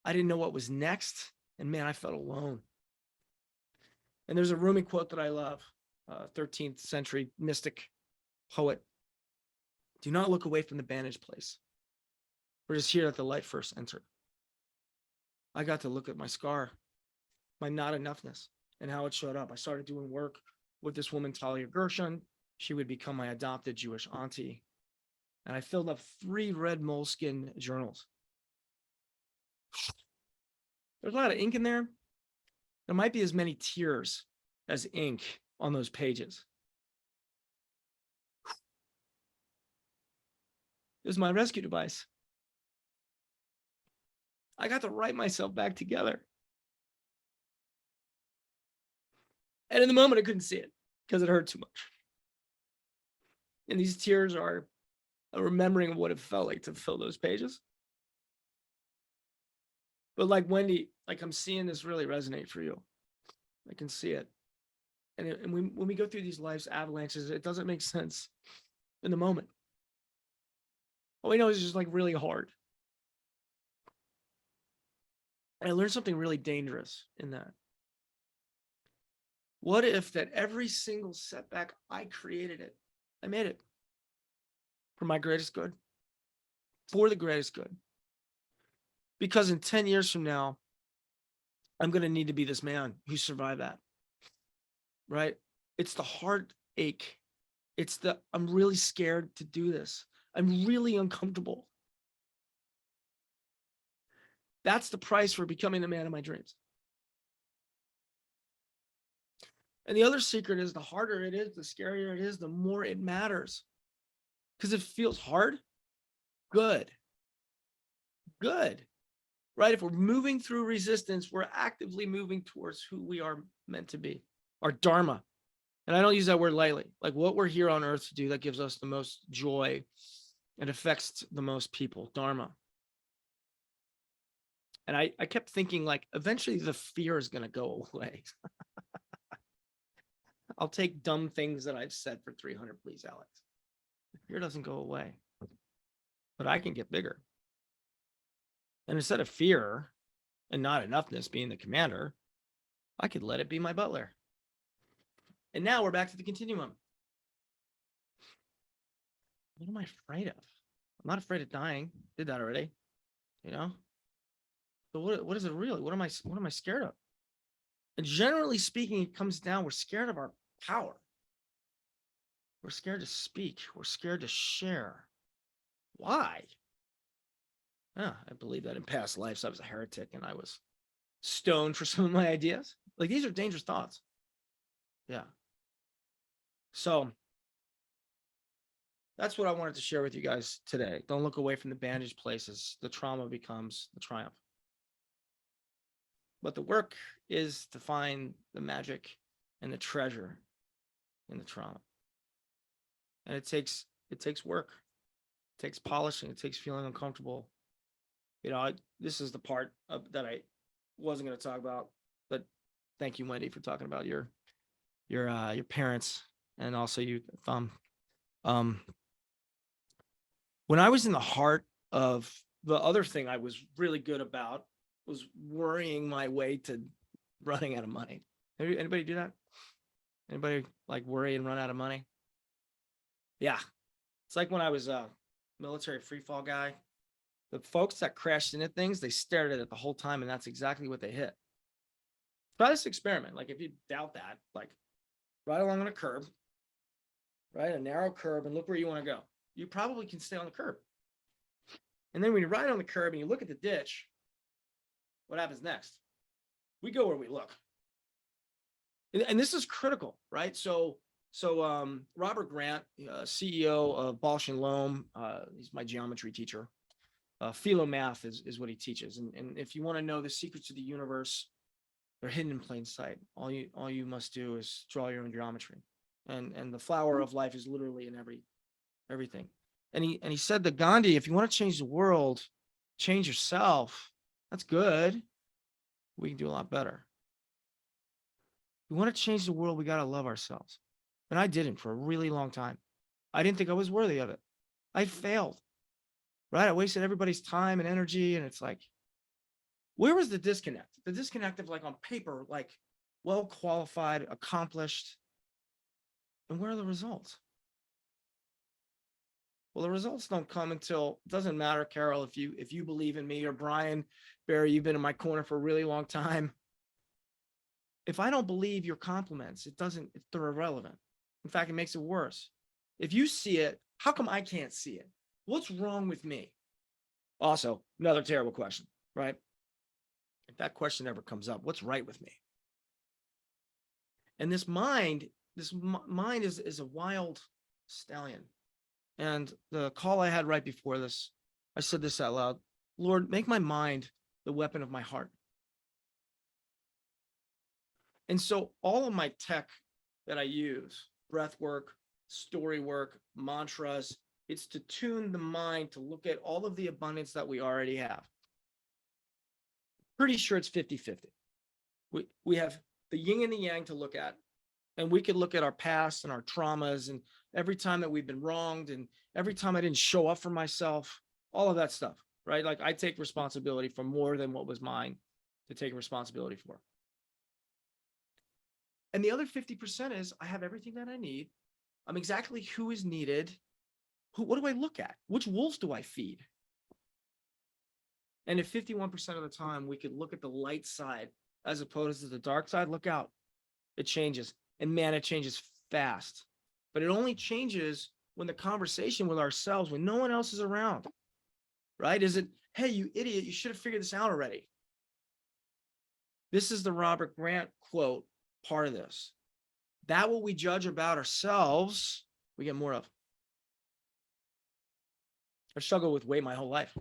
I didn't know what was next. And man, I felt alone. And there's a Rumi quote that I love, 13th century mystic poet. Do not look away from the bandage place. We're just here at the light first entered. I got to look at my scar, my not enoughness, and how it showed up. I started doing work with this woman, Talia Gershon. She would become my adopted Jewish auntie. And I filled up 3 red moleskin journals. There's a lot of ink in there. There might be as many tears as ink on those pages. It was my rescue device. I got to write myself back together. And in the moment, I couldn't see it because it hurt too much. And these tears are a remembering of what it felt like to fill those pages. But like Wendy, like I'm seeing this really resonate for you. I can see it. And when we go through these life's avalanches, it doesn't make sense in the moment. All we know is just like really hard. And I learned something really dangerous in that. What if that every single setback I created it, I made it for my greatest good, for the greatest good. Because in 10 years from now, I'm going to need to be this man who survived that, right? It's the heartache. It's the, I'm really scared to do this. I'm really uncomfortable. That's the price for becoming the man of my dreams. And the other secret is the harder it is, the scarier it is, the more it matters. Because it feels hard. Good. Good. Right? If we're moving through resistance, we're actively moving towards who we are meant to be, our dharma. And I don't use that word lightly. Like what we're here on earth to do that gives us the most joy and affects the most people, dharma. And I kept thinking like, eventually the fear is going to go away. I'll take dumb things that I've said for 300, please, Alex. The fear doesn't go away, but I can get bigger. And instead of fear and not enoughness being the commander, I could let it be my butler. And now we're back to the continuum. What am I afraid of? I'm not afraid of dying. Did that already, you know? So what is it really? What am I scared of? And generally speaking, it comes down, we're scared of our power. We're scared to speak. We're scared to share. Why? I believe that in past lives I was a heretic and I was stoned for some of my ideas. Like these are dangerous thoughts. Yeah. So that's what I wanted to share with you guys today. Don't look away from the bandaged places. The trauma becomes the triumph. But the work is to find the magic and the treasure in the trauma. And it takes work. It takes polishing. It takes feeling uncomfortable. You know, this is the part that I wasn't going to talk about, but thank you, Wendy, for talking about your parents and also you, Thumb. when I was in the heart of the other thing I was really good about was worrying my way to running out of money. Anybody do that? Anybody like worry and run out of money? Yeah. It's like when I was a military free fall guy, the folks that crashed into things, they stared at it the whole time, and that's exactly what they hit. Try this experiment. Like if you doubt that, like ride along on a curb, right? A narrow curb, and look where you want to go. You probably can stay on the curb. And then when you ride on the curb and you look at the ditch, what happens next? We go where we look. And this is critical, right? So Robert Grant, CEO of Bausch and Lomb, he's my geometry teacher. Philomath is what he teaches. And if you want to know the secrets of the universe, they're hidden in plain sight. All you must do is draw your own geometry. And the flower of life is literally in everything. And he said to Gandhi, if you want to change the world, change yourself. That's good. We can do a lot better. If we want to change the world, we got to love ourselves. And I didn't for a really long time. I didn't think I was worthy of it. I failed, right? I wasted everybody's time and energy. And it's like, where was the disconnect? The disconnect of like on paper, like well qualified, accomplished. And where are the results? Well, the results don't come until, it doesn't matter, Carol, if you believe in me, or Brian, Barry, you've been in my corner for a really long time. If I don't believe your compliments, they're irrelevant. In fact, it makes it worse. If you see it, how come I can't see it? What's wrong with me? Also, another terrible question, right? If that question ever comes up, what's right with me? And this mind is a wild stallion. And the call I had right before this, I said this out loud: Lord, make my mind the weapon of my heart. And so all of my tech that I use, breath work, story work, mantras, it's to tune the mind to look at all of the abundance that we already have. Pretty sure it's 50-50. We have the yin and the yang to look at. And we could look at our past and our traumas, and every time that we've been wronged, and every time I didn't show up for myself, all of that stuff, right? Like I take responsibility for more than what was mine to take responsibility for. And the other 50% is I have everything that I need. I'm exactly who is needed. What do I look at? Which wolves do I feed? And if 51% of the time we could look at the light side as opposed to the dark side, look out. It changes. And man, it changes fast. But it only changes when the conversation with ourselves, when no one else is around, right? Is it, hey, you idiot, you should have figured this out already. This is the Robert Grant quote, part of this. That what we judge about ourselves, we get more of. I've struggled with weight my whole life.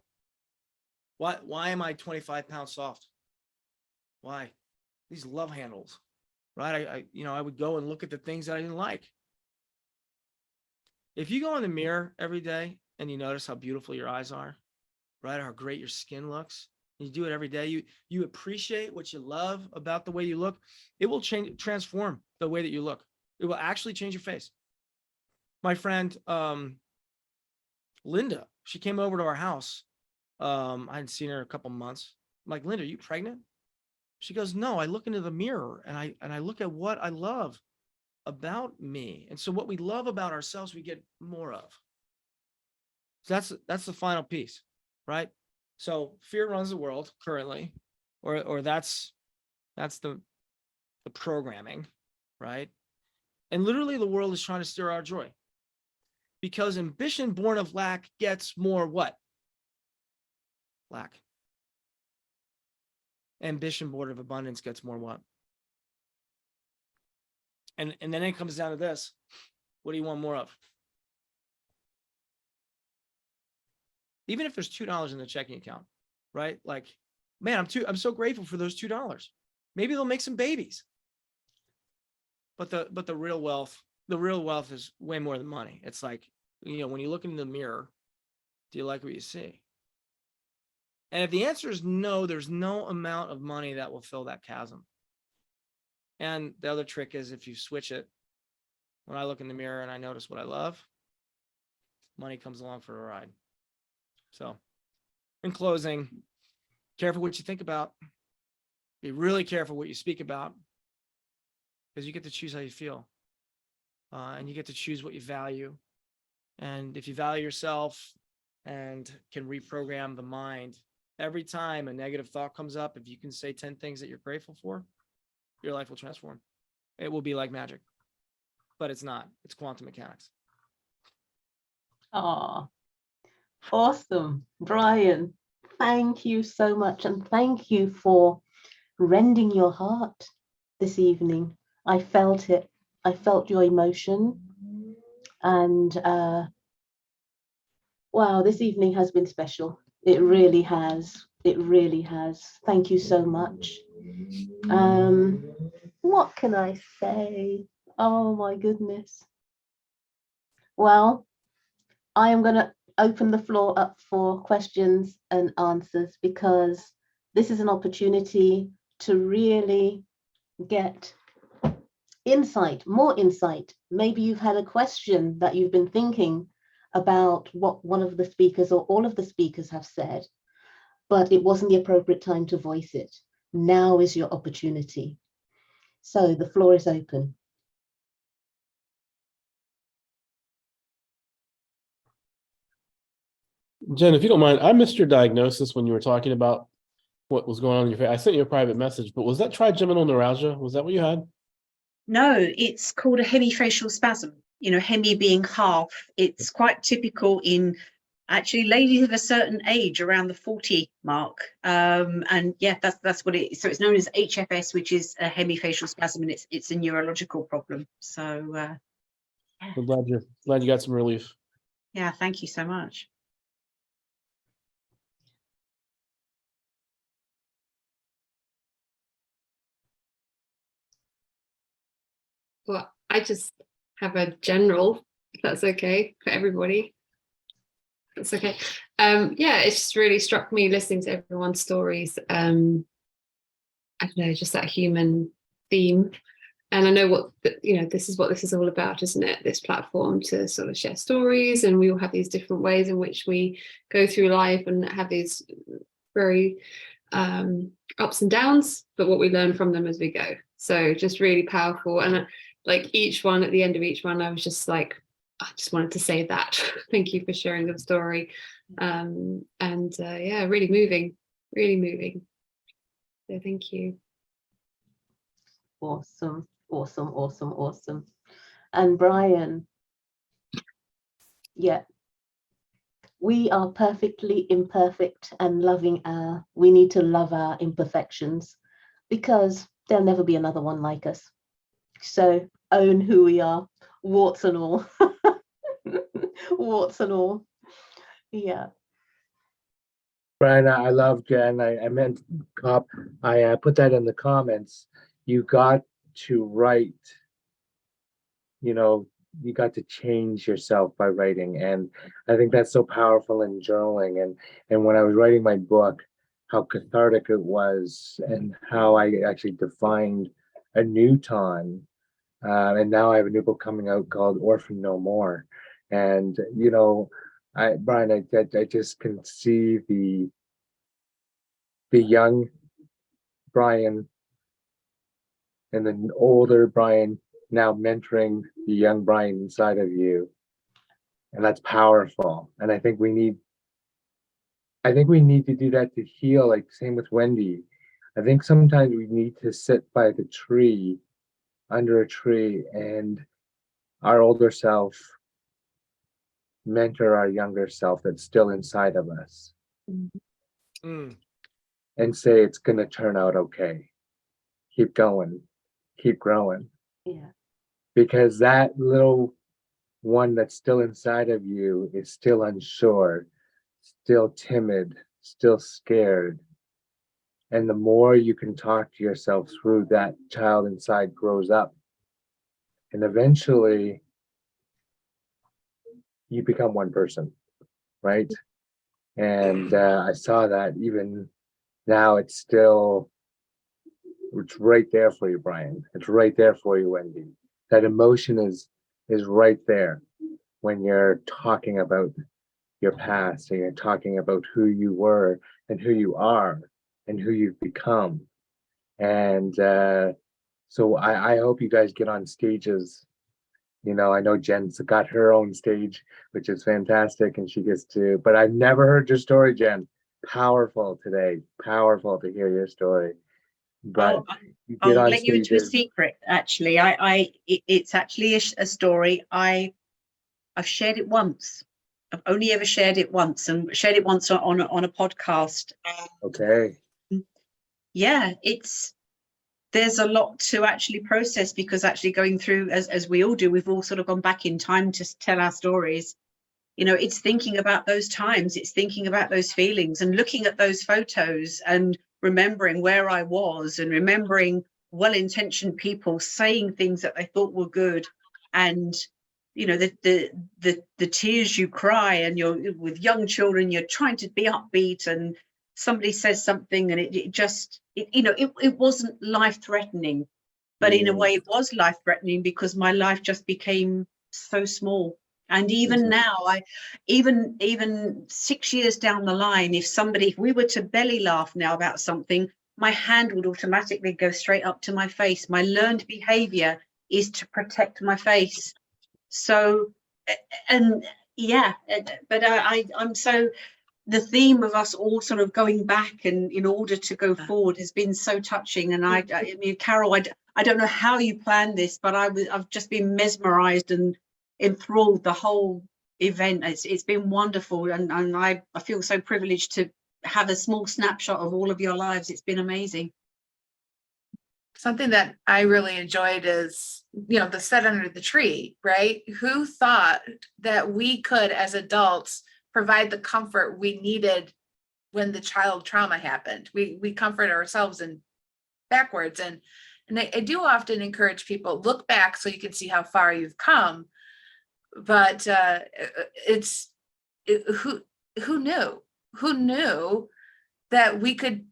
Why am I 25 pounds soft? Why? These love handles. Right? I would go and look at the things that I didn't like. If you go in the mirror every day and you notice how beautiful your eyes are, right? How great your skin looks, and you do it every day, you appreciate what you love about the way you look, it will transform the way that you look. It will actually change your face. My friend, Linda, she came over to our house. I hadn't seen her in a couple months. I'm like, Linda, are you pregnant? She goes, no, I look into the mirror and I look at what I love about me. And so what we love about ourselves, we get more of. So that's the final piece, right? So fear runs the world currently, or that's the programming, right? And literally the world is trying to steer our joy, because ambition born of lack gets more what? Lack. Ambition born of abundance gets more what? And then it comes down to this. What do you want more of? Even if there's $2 in the checking account, right? Like, man, I'm so grateful for those $2. Maybe they'll make some babies. But the real wealth is way more than money. It's like, when you look in the mirror, do you like what you see? And if the answer is no, there's no amount of money that will fill that chasm. And the other trick is, if you switch it, when I look in the mirror and I notice what I love, money comes along for a ride. So in closing, careful what you think about. Be really careful what you speak about, because you get to choose how you feel. And you get to choose what you value. And if you value yourself and can reprogram the mind, every time a negative thought comes up, if you can say 10 things that you're grateful for, your life will transform. It will be like magic, but it's not. It's quantum mechanics. Oh, awesome. Brian, thank you so much. And thank you for rending your heart this evening. I felt it. I felt your emotion. And wow, this evening has been special. It really has. It really has. Thank you so much. What can I say? Oh my goodness. Well, I am going to open the floor up for questions and answers, because this is an opportunity to really get insight, more insight. Maybe you've had a question that you've been thinking about what one of the speakers or all of the speakers have said, but it wasn't the appropriate time to voice it. Now is your opportunity. So the floor is open. Jen, if you don't mind, I missed your diagnosis when you were talking about what was going on in your face. I sent you a private message, but was that trigeminal neuralgia? Was that what you had? No, it's called a hemifacial spasm. You know, hemi being half. It's quite typical in actually ladies of a certain age, around the 40 mark. And yeah, that's what it is. So it's known as HFS, which is a hemifacial spasm, and it's a neurological problem. So yeah. I'm glad you got some relief. Yeah, thank you so much. Well, I just have a general, if that's okay for everybody. That's okay. Yeah, it's just really struck me listening to everyone's stories. I don't know, just that human theme. And I know what, this is what this is all about, isn't it? This platform to sort of share stories, and we all have these different ways in which we go through life and have these very ups and downs, but what we learn from them as we go. So just really powerful. And like each one, at the end of each one, I was just like, I just wanted to say that. Thank you for sharing the story. Yeah, really moving. So thank you. Awesome, awesome, awesome, awesome. And Brian, yeah, we are perfectly imperfect and we need to love our imperfections, because there'll never be another one like us. So own who we are, warts and all. Warts and all. Yeah. Brian, I love Jen. I meant cop. I put that in the comments. You got to write, you got to change yourself by writing. And I think that's so powerful in journaling. And when I was writing my book, how cathartic it was, and how I actually defined a new Thanh. And now I have a new book coming out called Orphan No More. And, Brian, I just can see the young Brian and the older Brian now mentoring the young Brian inside of you. And that's powerful. And I think we need to do that to heal, like same with Wendy. I think sometimes we need to sit by the tree, under a tree, and our older self mentor our younger self that's still inside of us. Mm. And say it's going to turn out okay. Keep going, keep growing. Yeah. Because that little one that's still inside of you is still unsure, still timid, still scared. And the more you can talk to yourself through, that child inside grows up. And eventually you become one person, right? And I saw that even now it's right there for you, Brian. It's right there for you, Wendy. That emotion is right there when you're talking about your past, and you're talking about who you were and who you are and who you've become. And so I hope you guys get on stages. You know, I know Jen's got her own stage, which is fantastic, and she gets to, but I've never heard your story, Jen. Powerful today. Powerful to hear your story. But you get I'll on let you into a stages. secret. Actually, it's actually a story. I've shared it once. I've only ever shared it once, and shared it once on a podcast. Okay. Yeah, there's a lot to actually process, because actually going through, as we all do, we've all sort of gone back in time to tell our stories. You know, it's thinking about those times, it's thinking about those feelings, and looking at those photos and remembering where I was, and remembering well-intentioned people saying things that they thought were good, and you know, the tears you cry, and you're with young children, you're trying to be upbeat, and somebody says something, and it wasn't life-threatening, but in a way it was life-threatening, because my life just became so small. And even now, even 6 years down the line, if we were to belly laugh now about something, my hand would automatically go straight up to my face. My learned behavior is to protect my face. So, and yeah, but I'm so, the theme of us all sort of going back and in order to go forward has been so touching. And I mean, Carol, I don't know how you planned this, but I've just been mesmerized and enthralled the whole event. It's been wonderful, and I feel so privileged to have a small snapshot of all of your lives. It's been amazing. Something that I really enjoyed is, you know, the set under the tree, right? Who thought that we could, as adults, provide the comfort we needed when the child trauma happened? We comfort ourselves and backwards. And I do often encourage people, look back so you can see how far you've come. But who knew that we could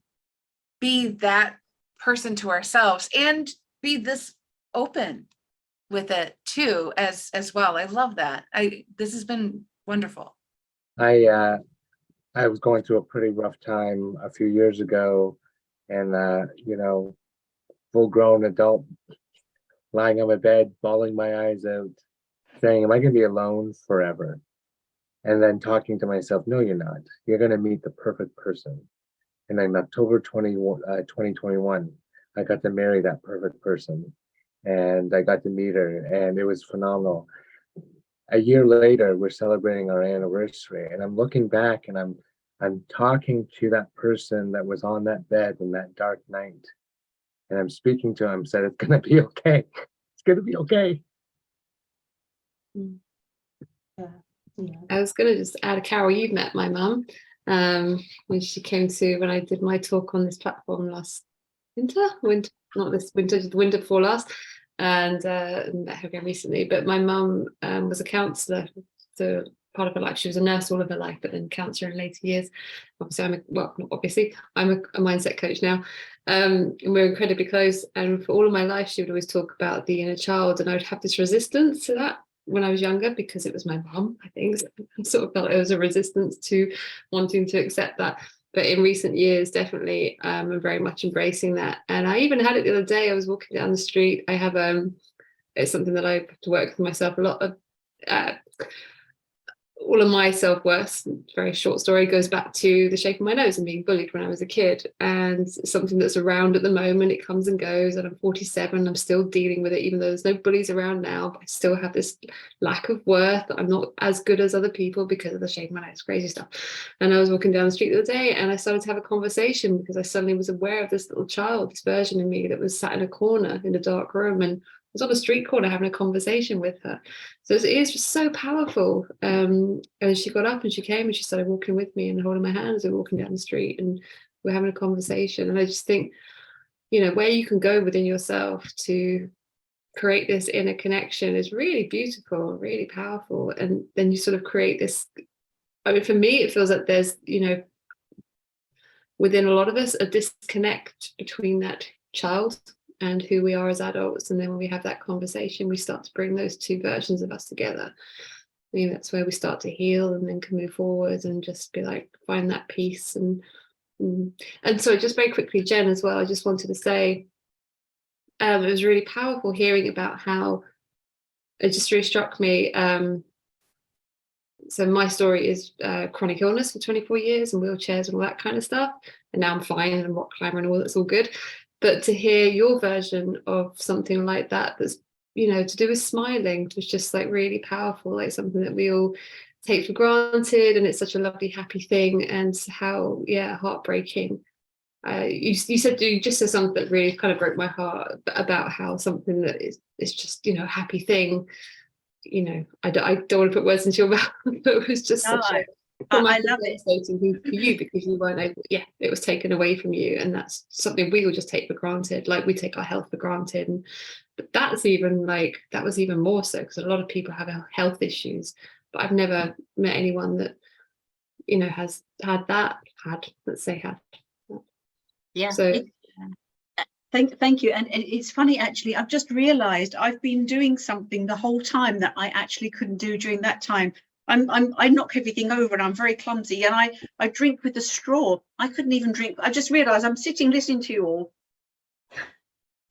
be that person to ourselves and be this open with it too, as well. I love that. This has been wonderful. I was going through a pretty rough time a few years ago, and you know, full-grown adult, lying on my bed, bawling my eyes out, saying, am I going to be alone forever? And then talking to myself, no, you're not. You're going to meet the perfect person. And in October 2021, I got to marry that perfect person. And I got to meet her, and it was phenomenal. A year later, we're celebrating our anniversary, and I'm looking back, and I'm talking to that person that was on that bed in that dark night. And I'm speaking to him, said, it's going to be okay. It's going to be okay. Yeah. I was going to just add, Carol, you've met my mum when she came when I did my talk on this platform last winter, not this winter, the winter before last, and met her again recently. But my mum was a counsellor, so part of her life. She was a nurse all of her life, but then counsellor in later years. Obviously, I'm a mindset coach now, and we're incredibly close. And for all of my life, she would always talk about the inner child, and I would have this resistance to that when I was younger, because it was my mum, I think. So I sort of felt it was a resistance to wanting to accept that. But in recent years, definitely, I'm very much embracing that. And I even had it the other day. I was walking down the street. I have it's something that I have to work with myself a lot of. All of my self-worth, very short story, goes back to the shape of my nose and being bullied when I was a kid. And it's something that's around at the moment. It comes and goes, and I'm 47. I'm still dealing with it, even though there's no bullies around now. But I still have this lack of worth. I'm not as good as other people because of the shape of my nose, crazy stuff. And I was walking down the street the other day, and I started to have a conversation because I suddenly was aware of this little child, this version of me that was sat in a corner in a dark room, and was on a street corner having a conversation with her. So it is just so powerful. And she got up and she came and she started walking with me and holding my hands and walking down the street, and we're having a conversation. And I just think, you know, where you can go within yourself to create this inner connection is really beautiful, really powerful. And then you sort of create this, I mean, for me, it feels like there's, you know, within a lot of us, a disconnect between that child and who we are as adults. And then when we have that conversation, we start to bring those two versions of us together. that's where we start to heal and then can move forward and just be like, find that peace. And so just very quickly, Jen, as well, I just wanted to say, it was really powerful hearing about how it just really struck me. So my story is chronic illness for 24 years and wheelchairs and all that kind of stuff. And now I'm fine and I'm rock climber and all that's all good. But to hear your version of something like that, that's, to do with smiling, was just like really powerful, like something that we all take for granted. And it's such a lovely, happy thing. And how, heartbreaking. You just said something that really kind of broke my heart about how something that is just, a happy thing. I don't want to put words into your mouth, but it was just such a I love it for you, because you weren't able, it was taken away from you, and that's something we all just take for granted. Like we take our health for granted, but that was even more so, because a lot of people have health issues, but I've never met anyone that has had. Yeah. So Thank you. And it's funny, actually, I've just realized I've been doing something the whole time that I actually couldn't do during that time. I knock everything over and I'm very clumsy, and I drink with a straw. I couldn't even drink. I just realized I'm sitting listening to you all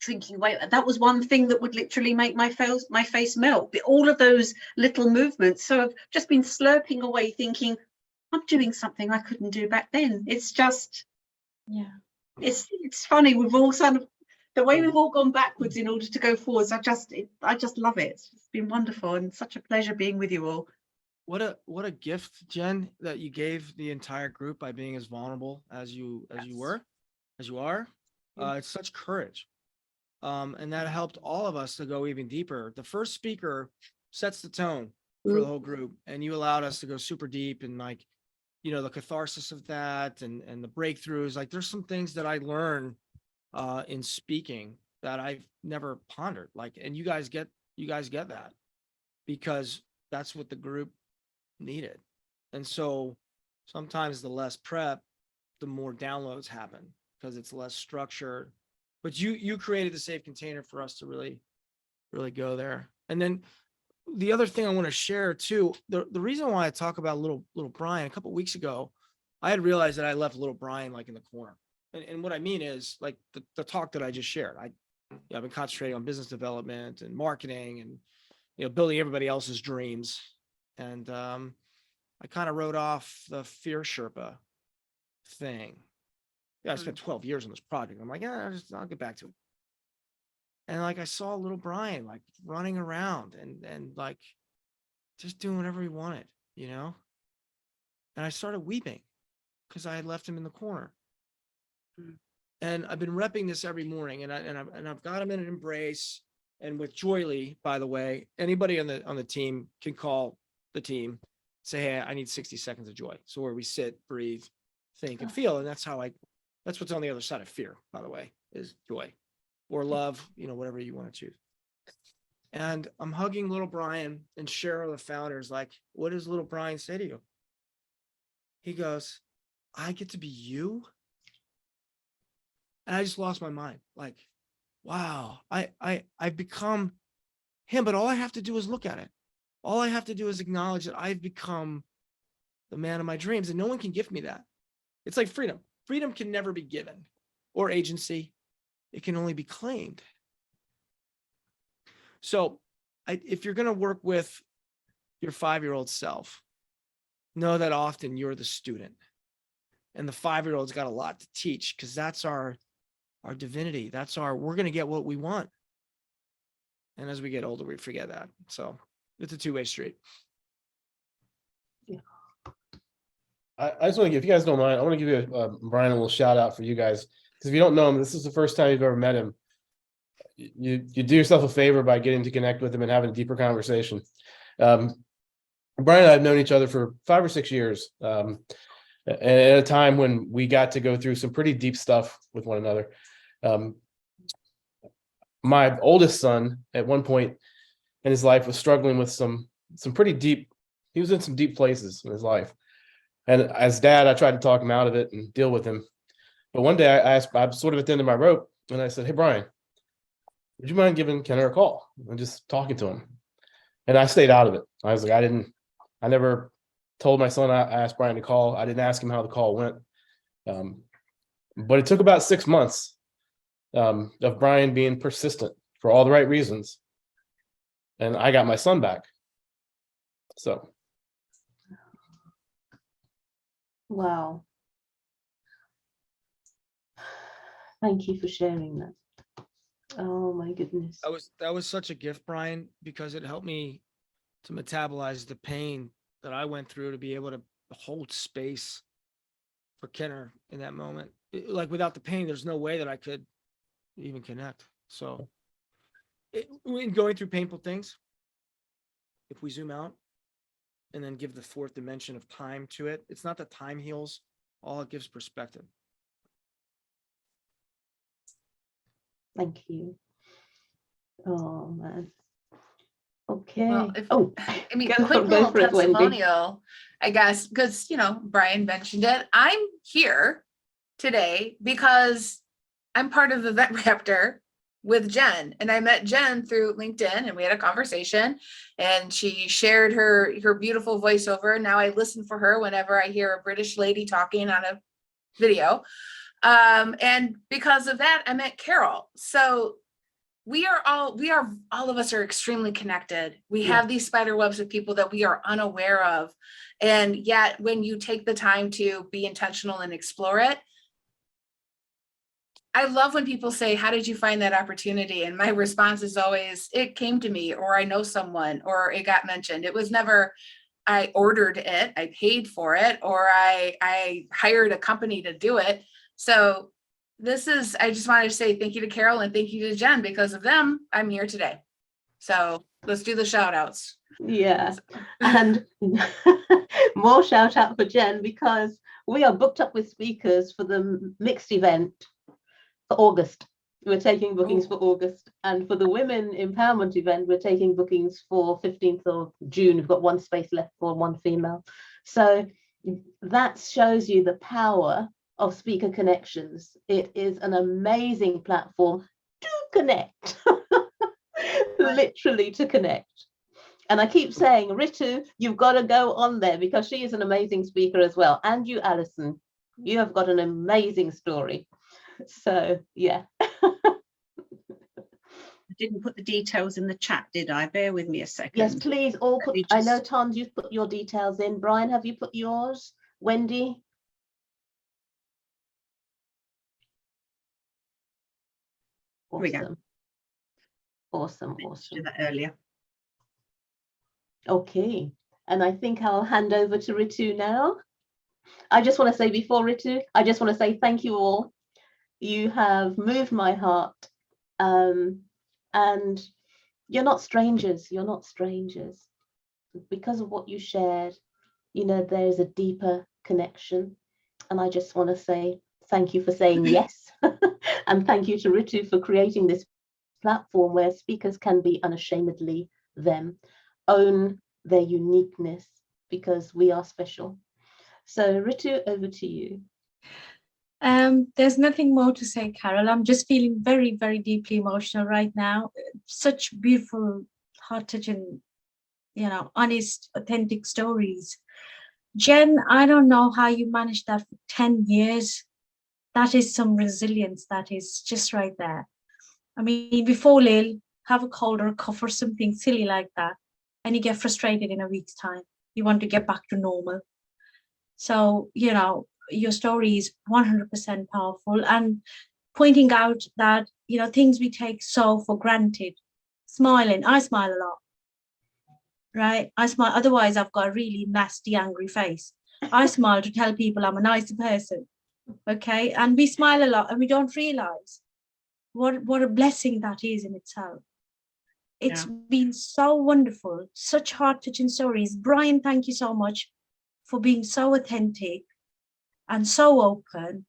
drinking away. That was one thing that would literally make my face melt. All of those little movements. So I've just been slurping away thinking, I'm doing something I couldn't do back then. It's just, it's funny. We've all the way we've all gone backwards in order to go forwards. I just love it. It's been wonderful and such a pleasure being with you all. What a gift, Jen, that you gave the entire group by being as vulnerable as you are. It's such courage. And that helped all of us to go even deeper. The first speaker sets the tone for the whole group, and you allowed us to go super deep, and like, the catharsis of that and the breakthroughs. Like there's some things that I learned in speaking that I've never pondered. Like, and you guys get that, because that's what the group needed. And so sometimes the less prep, the more downloads happen, because it's less structured. But you created the safe container for us to really go there. And then the other thing I want to share too, the reason why I talk about little Brian, a couple of weeks ago, I had realized that I left little Brian like in the corner. And what I mean is like the talk that I just shared. I've been concentrating on business development and marketing and building everybody else's dreams. And I kind of wrote off the fear Sherpa thing. I spent 12 years on this project. I'm like, I'll get back to it. And like I saw little Brian like running around and like just doing whatever he wanted, And I started weeping because I had left him in the corner. And I've been repping this every morning, and I've got him in an embrace. And with Joyly, by the way, anybody on the team can call the team, say, hey, I need 60 seconds of joy. So where we sit, breathe, think, and feel. And that's what's on the other side of fear, by the way, is joy or love, whatever you want to choose. And I'm hugging little Brian, and Cheryl, the founder, is like, what does little Brian say to you? He goes, I get to be you. And I just lost my mind. Like, wow, I've become him, but all I have to do is look at it. All I have to do is acknowledge that I've become the man of my dreams, and no one can give me that. It's like freedom. Freedom can never be given, or agency. It can only be claimed. So if you're going to work with your 5-year-old self, know that often you're the student, and the 5-year-old's got a lot to teach, because that's our divinity. We're going to get what we want. And as we get older, we forget that. So it's a two-way street. I just want to give, if you guys don't mind, I want to give you Brian a little shout out for you guys, because if you don't know him, this is the first time you've ever met him. You do yourself a favor by getting to connect with him and having a deeper conversation. Brian and I have known each other for 5 or 6 years, and at a time when we got to go through some pretty deep stuff with one another. My oldest son, at one point in his life, was struggling with some pretty deep. He was in some deep places in his life. And as dad, I tried to talk him out of it and deal with him. But one day I'm sort of at the end of my rope, and I said, hey, Brian, would you mind giving Kenner a call and just talking to him? And I stayed out of it. I was like, I didn't I never told my son I asked Brian to call. I didn't ask him how the call went. But it took about 6 months of Brian being persistent for all the right reasons. And I got my son back. So. Wow. Thank you for sharing that. Oh my goodness. That was such a gift, Brian, because it helped me to metabolize the pain that I went through to be able to hold space for Kenner in that moment. Like without the pain, there's no way that I could even connect. So in going through painful things, if we zoom out and then give the fourth dimension of time to it, it's not that time heals, all it gives perspective. Thank you. Oh man. Okay. Well, I mean, go quick little for it, Wendy. testimonial, I guess, because, Brian mentioned it. I'm here today because I'm part of the Vet Raptor with Jen, and I met Jen through LinkedIn, and we had a conversation, and she shared her beautiful voiceover. Now I listen for her whenever I hear a British lady talking on a video. And because of that, I met Carol. So all of us are extremely connected. We have these spider webs of people that we are unaware of. And yet when you take the time to be intentional and explore it, I love when people say, how did you find that opportunity? And my response is always, it came to me, or I know someone, or it got mentioned. It was never, I ordered it, I paid for it, or I hired a company to do it. So I just wanted to say thank you to Carol and thank you to Jen. Because of them, I'm here today. So let's do the shout outs. Yeah. And more shout out for Jen, because we are booked up with speakers for the mixed event for August. We're taking bookings for August. And for the women empowerment event, we're taking bookings for 15th of June. We've got one space left for one female. So that shows you the power of speaker connections. It is an amazing platform to connect, literally to connect. And I keep saying, Ritu, you've got to go on there because she is an amazing speaker as well. And you, Alison, you have got an amazing story. So yeah. I didn't put the details in the chat, did I? Bear with me a second. Yes, please all put, I know Tom, you've put your details in. Brian, have you put yours? Wendy? Awesome. Here we go. Awesome. Did that earlier. Okay, and I think I'll hand over to Ritu now. I just want to say before Ritu, I just want to say thank you all. You have moved my heart, and you're not strangers. You're not strangers. Because of what you shared, there's a deeper connection, and I just want to say thank you for saying yes, and thank you to Ritu for creating this platform where speakers can be unashamedly them, own their uniqueness, because we are special. So Ritu, over to you. There's nothing more to say, Carol. I'm just feeling very, very deeply emotional right now. Such beautiful, heart-touching, honest, authentic stories. Jen, I don't know how you managed that for 10 years. That is some resilience. That is just right there. I mean, before Lil, have a cold or a cough or something silly like that, and you get frustrated in a week's time. You want to get back to normal. So, your story is 100% powerful, and pointing out that, things we take so for granted. Smiling, I smile a lot, right? I smile, otherwise I've got a really nasty, angry face. I smile to tell people I'm a nicer person, okay? And we smile a lot and we don't realize what a blessing that is in itself. It's been so wonderful, such heart-touching stories. Brian, thank you so much for being so authentic and so open,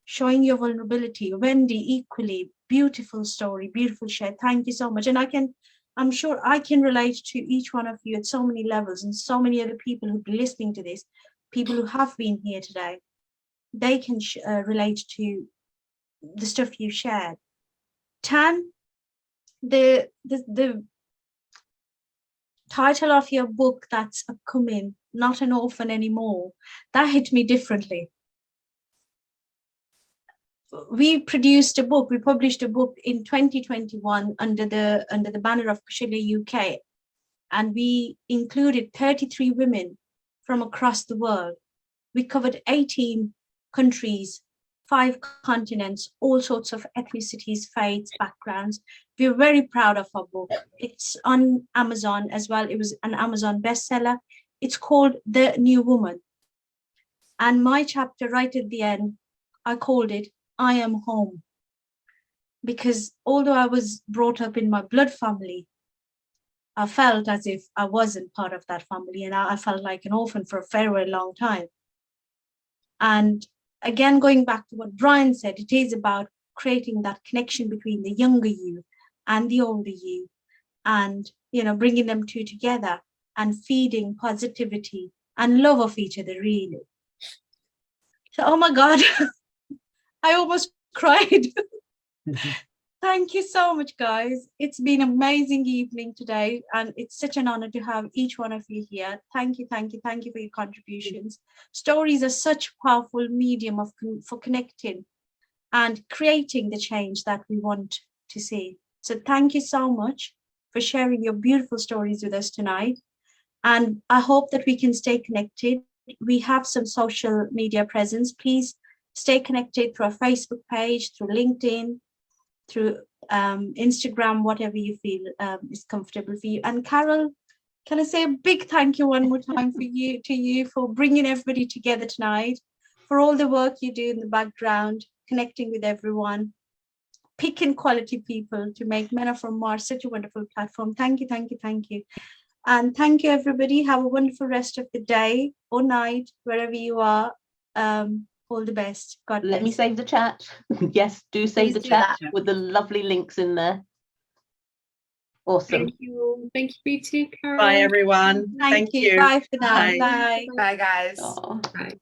showing your vulnerability. Wendy, equally, beautiful story, beautiful share. Thank you so much. And I'm sure I can relate to each one of you at so many levels, and so many other people who've been listening to this, people who have been here today, they can relate to the stuff you shared. Thanh, the title of your book that's upcoming, Not an Orphan Anymore, that hit me differently. We published a book in 2021 under the banner of KaushalyaUK, and we included 33 women from across the world. We covered 18 countries, 5 continents, all sorts of ethnicities, faiths, backgrounds. We're very proud of our book. It's on Amazon as well. It was an Amazon bestseller. It's called The New Woman. And my chapter right at the end, I called it I Am Home. Because although I was brought up in my blood family, I felt as if I wasn't part of that family, and I felt like an orphan for a very long time. And again, going back to what Brian said, it is about creating that connection between the younger you and the older you, and, you know, bringing them two together and feeding positivity and love of each other, really. So, oh my God, I almost cried. Thank you so much, guys. It's been an amazing evening today, and it's such an honor to have each one of you here. Thank you, thank you, thank you for your contributions. Stories are such a powerful medium for connecting and creating the change that we want to see. So thank you so much for sharing your beautiful stories with us tonight. And I hope that we can stay connected. We have some social media presence. Please stay connected through our Facebook page, through LinkedIn, through Instagram, whatever you feel is comfortable for you. And Carol, can I say a big thank you one more time to you for bringing everybody together tonight, for all the work you do in the background, connecting with everyone, picking quality people to make Men Are From Mars such a wonderful platform. Thank you, thank you, thank you. And thank you, everybody. Have a wonderful rest of the day or night, wherever you are. All the best. God bless. Let me save the chat. Yes, do save Please the do chat that. with the lovely links in there. Awesome. Thank you. Thank you, Ritu, Carol. Bye, everyone. Thank you. Bye for now. Bye. Bye. Bye, guys. Aw. Bye.